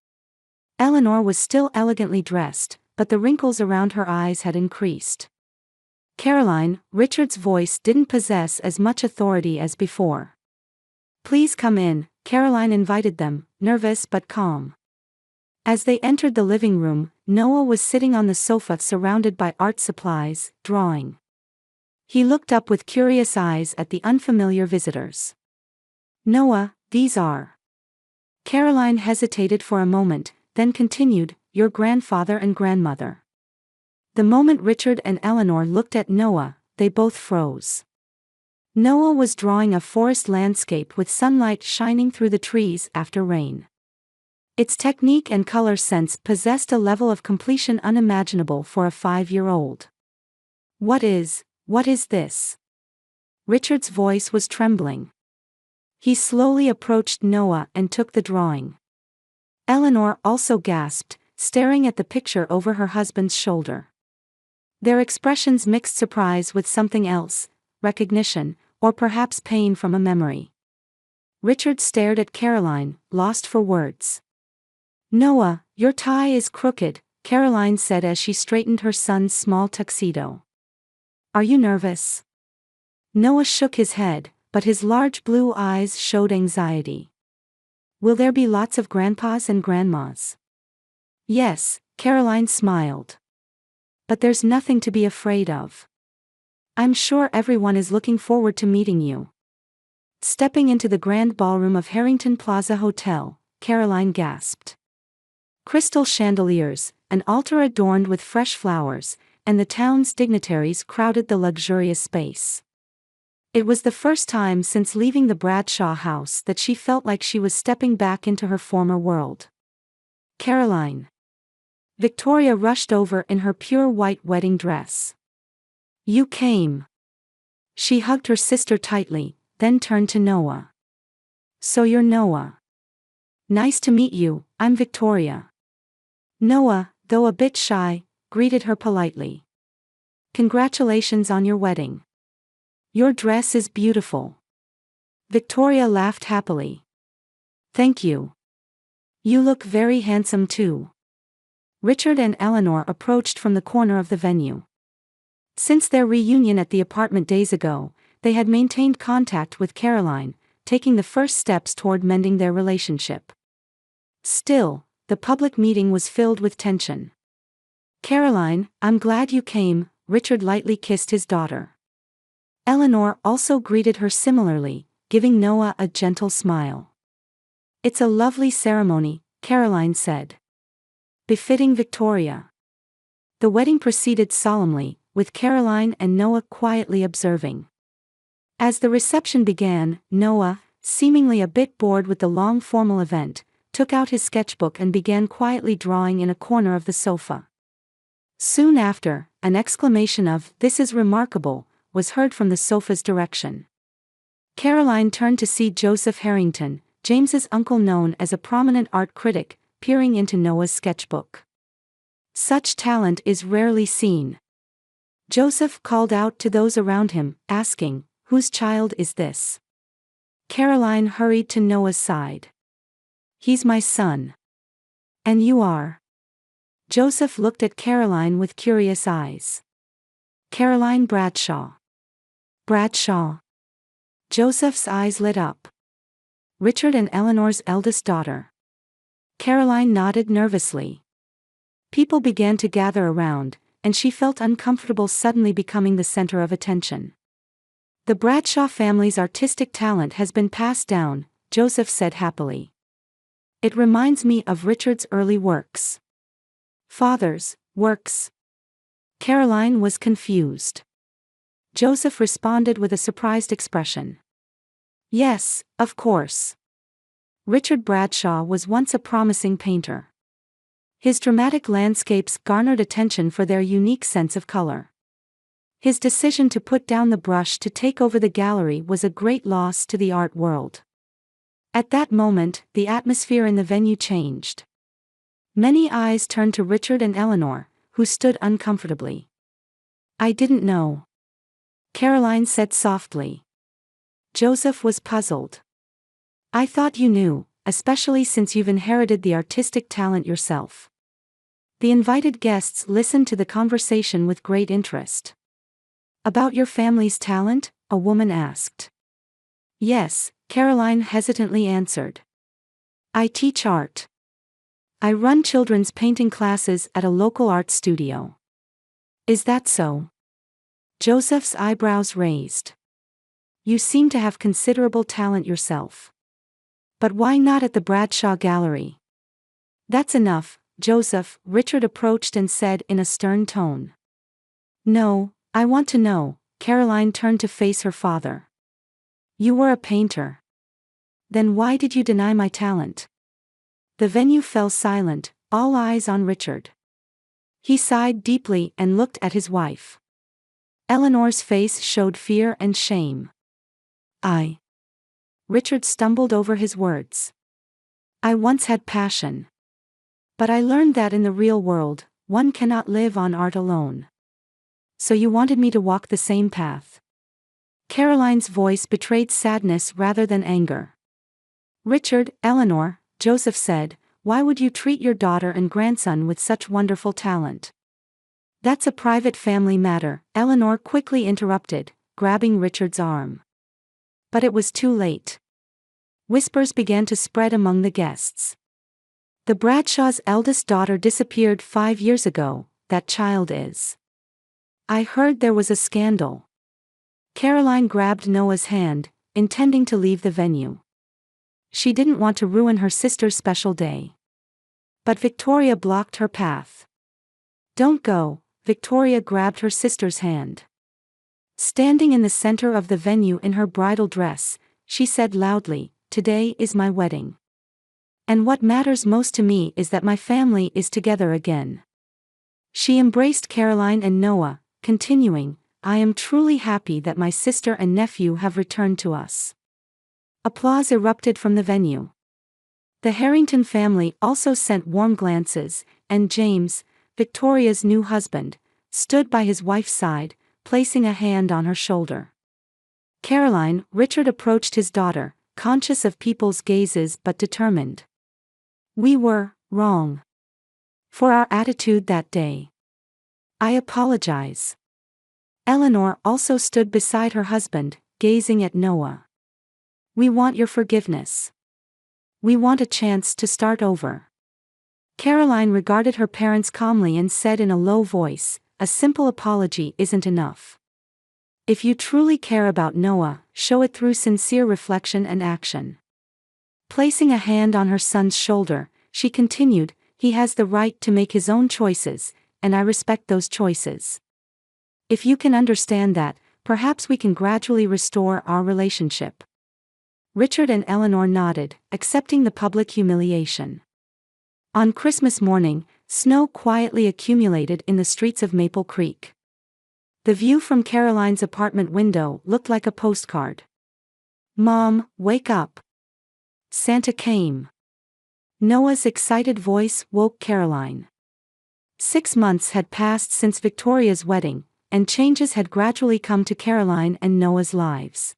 Eleanor was still elegantly dressed, but the wrinkles around her eyes had increased. "Caroline," Richard's voice didn't possess as much authority as before. "Please come in," Caroline invited them, nervous but calm. As they entered the living room, Noah was sitting on the sofa surrounded by art supplies, drawing. He looked up with curious eyes at the unfamiliar visitors. "Noah, these are..." Caroline hesitated for a moment, then continued, "Your grandfather and grandmother." The moment Richard and Eleanor looked at Noah, they both froze. Noah was drawing a forest landscape with sunlight shining through the trees after rain. Its technique and color sense possessed a level of completion unimaginable for a 5-year-old. What is this?" Richard's voice was trembling. He slowly approached Noah and took the drawing. Eleanor also gasped, staring at the picture over her husband's shoulder. Their expressions mixed surprise with something else, recognition, or perhaps pain from a memory. Richard stared at Caroline, lost for words. "Noah, your tie is crooked," Caroline said as she straightened her son's small tuxedo. "Are you nervous?" Noah shook his head, but his large blue eyes showed anxiety. "Will there be lots of grandpas and grandmas?" "Yes," Caroline smiled. "But there's nothing to be afraid of. I'm sure everyone is looking forward to meeting you." Stepping into the grand ballroom of Harrington Plaza Hotel, Caroline gasped. Crystal chandeliers, an altar adorned with fresh flowers, and the town's dignitaries crowded the luxurious space. It was the first time since leaving the Bradshaw house that she felt like she was stepping back into her former world. "Caroline." Victoria rushed over in her pure white wedding dress. "You came." She hugged her sister tightly, then turned to Noah. "So you're Noah. Nice to meet you, I'm Victoria." Noah, though a bit shy, greeted her politely. "Congratulations on your wedding. Your dress is beautiful." Victoria laughed happily. "Thank you. You look very handsome too." Richard and Eleanor approached from the corner of the venue. Since their reunion at the apartment days ago, they had maintained contact with Caroline, taking the first steps toward mending their relationship. Still, the public meeting was filled with tension. "Caroline, I'm glad you came," Richard lightly kissed his daughter. Eleanor also greeted her similarly, giving Noah a gentle smile. "It's a lovely ceremony," Caroline said. "Befitting Victoria." The wedding proceeded solemnly, with Caroline and Noah quietly observing. As the reception began, Noah, seemingly a bit bored with the long formal event, took out his sketchbook and began quietly drawing in a corner of the sofa. Soon after, an exclamation of, "This is remarkable," was heard from the sofa's direction. Caroline turned to see Joseph Harrington, James's uncle known as a prominent art critic, peering into Noah's sketchbook. "Such talent is rarely seen." Joseph called out to those around him, asking, "Whose child is this?" Caroline hurried to Noah's side. "He's my son." "And you are?" Joseph looked at Caroline with curious eyes. "Caroline Bradshaw." "Bradshaw?" Joseph's eyes lit up. "Richard and Eleanor's eldest daughter." Caroline nodded nervously. People began to gather around, and she felt uncomfortable suddenly becoming the center of attention. "The Bradshaw family's artistic talent has been passed down," Joseph said happily. "It reminds me of Richard's early works." "Father's works?" Caroline was confused. Joseph responded with a surprised expression. "Yes, of course. Richard Bradshaw was once a promising painter. His dramatic landscapes garnered attention for their unique sense of color. His decision to put down the brush to take over the gallery was a great loss to the art world." At that moment, the atmosphere in the venue changed. Many eyes turned to Richard and Eleanor, who stood uncomfortably. "I didn't know," Caroline said softly. Joseph was puzzled. "I thought you knew, especially since you've inherited the artistic talent yourself." The invited guests listened to the conversation with great interest. "About your family's talent?" a woman asked. "Yes," Caroline hesitantly answered. "I teach art. I run children's painting classes at a local art studio." "Is that so?" Joseph's eyebrows raised. "You seem to have considerable talent yourself. But why not at the Bradshaw Gallery?" "That's enough, Joseph," Richard approached and said in a stern tone. "No, I want to know." Caroline turned to face her father. "You were a painter. Then why did you deny my talent?" The venue fell silent, all eyes on Richard. He sighed deeply and looked at his wife. Eleanor's face showed fear and shame. Richard stumbled over his words. I once had passion. But I learned that in the real world, one cannot live on art alone. So you wanted me to walk the same path. Caroline's voice betrayed sadness rather than anger. Richard, Eleanor, Joseph said, why would you treat your daughter and grandson with such wonderful talent? That's a private family matter, Eleanor quickly interrupted, grabbing Richard's arm. But it was too late. Whispers began to spread among the guests. The Bradshaw's eldest daughter disappeared 5 years ago, that child is. I heard there was a scandal. Caroline grabbed Noah's hand, intending to leave the venue. She didn't want to ruin her sister's special day. But Victoria blocked her path. Don't go, Victoria grabbed her sister's hand. Standing in the center of the venue in her bridal dress, she said loudly, today is my wedding. And what matters most to me is that my family is together again. She embraced Caroline and Noah, continuing, I am truly happy that my sister and nephew have returned to us. Applause erupted from the venue. The Harrington family also sent warm glances, and James, Victoria's new husband, stood by his wife's side, placing a hand on her shoulder. Caroline, Richard approached his daughter, conscious of people's gazes but determined. We were wrong. For our attitude that day. I apologize. Eleanor also stood beside her husband, gazing at Noah. We want your forgiveness. We want a chance to start over. Caroline regarded her parents calmly and said in a low voice, a simple apology isn't enough. If you truly care about Noah, show it through sincere reflection and action. Placing a hand on her son's shoulder, she continued, he has the right to make his own choices, and I respect those choices. If you can understand that, perhaps we can gradually restore our relationship. Richard and Eleanor nodded, accepting the public humiliation. On Christmas morning, snow quietly accumulated in the streets of Maple Creek. The view from Caroline's apartment window looked like a postcard. Mom, wake up. Santa came. Noah's excited voice woke Caroline. 6 months had passed since Victoria's wedding, and changes had gradually come to Caroline and Noah's lives.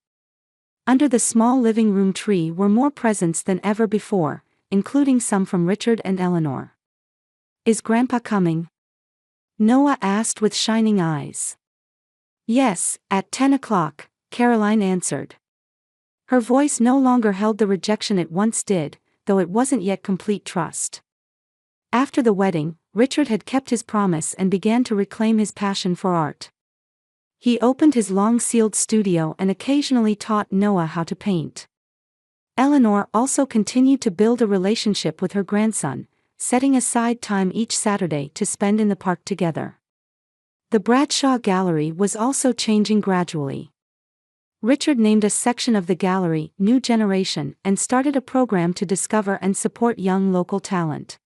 Under the small living room tree were more presents than ever before, including some from Richard and Eleanor. Is Grandpa coming? Noah asked with shining eyes. Yes, at 10 o'clock, Caroline answered. Her voice no longer held the rejection it once did, though it wasn't yet complete trust. After the wedding, Richard had kept his promise and began to reclaim his passion for art. He opened his long-ceiled studio and occasionally taught Noah how to paint. Eleanor also continued to build a relationship with her grandson, setting aside time each Saturday to spend in the park together. The Bradshaw Gallery was also changing gradually. Richard named a section of the gallery New Generation and started a program to discover and support young local talent.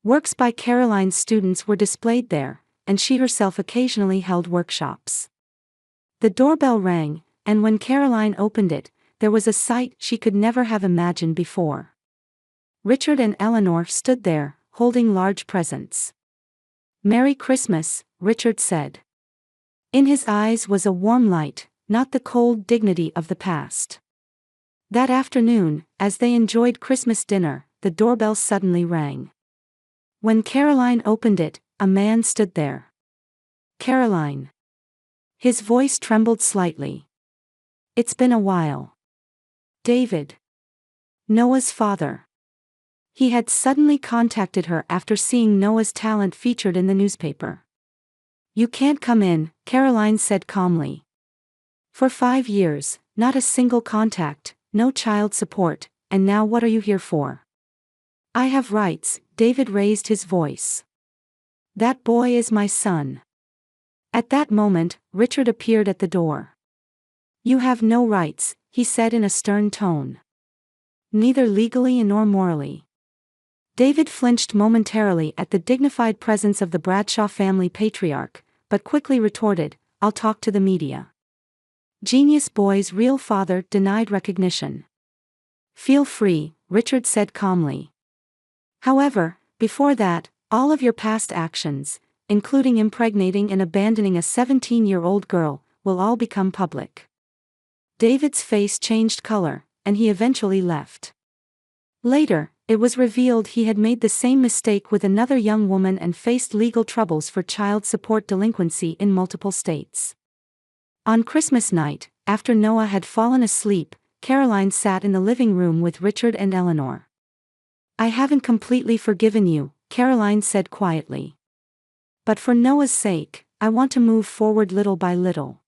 Works by Caroline's students were displayed there, and she herself occasionally held workshops. The doorbell rang, and when Caroline opened it, there was a sight she could never have imagined before. Richard and Eleanor stood there, holding large presents. Merry Christmas, Richard said. In his eyes was a warm light, not the cold dignity of the past. That afternoon, as they enjoyed Christmas dinner, the doorbell suddenly rang. When Caroline opened it, a man stood there. Caroline. His voice trembled slightly. It's been a while. David. Noah's father. He had suddenly contacted her after seeing Noah's talent featured in the newspaper. You can't come in, Caroline said calmly. For 5 years, not a single contact, no child support, and now what are you here for? I have rights, David raised his voice. That boy is my son. At that moment, Richard appeared at the door. You have no rights, he said in a stern tone. Neither legally nor morally. David flinched momentarily at the dignified presence of the Bradshaw family patriarch, but quickly retorted, "I'll talk to the media." Genius boy's real father denied recognition. "Feel free," Richard said calmly. "However, before that, all of your past actions, including impregnating and abandoning a 17-year-old girl, will all become public." David's face changed color, and he eventually left. Later, it was revealed he had made the same mistake with another young woman and faced legal troubles for child support delinquency in multiple states. On Christmas night, after Noah had fallen asleep, Caroline sat in the living room with Richard and Eleanor. "I haven't completely forgiven you," Caroline said quietly. "But for Noah's sake, I want to move forward little by little."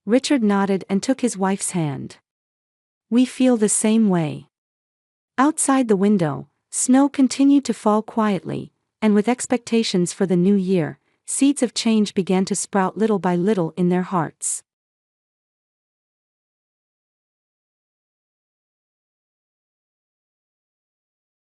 Richard nodded and took his wife's hand. "We feel the same way." Outside the window, snow continued to fall quietly, and with expectations for the new year, seeds of change began to sprout little by little in their hearts.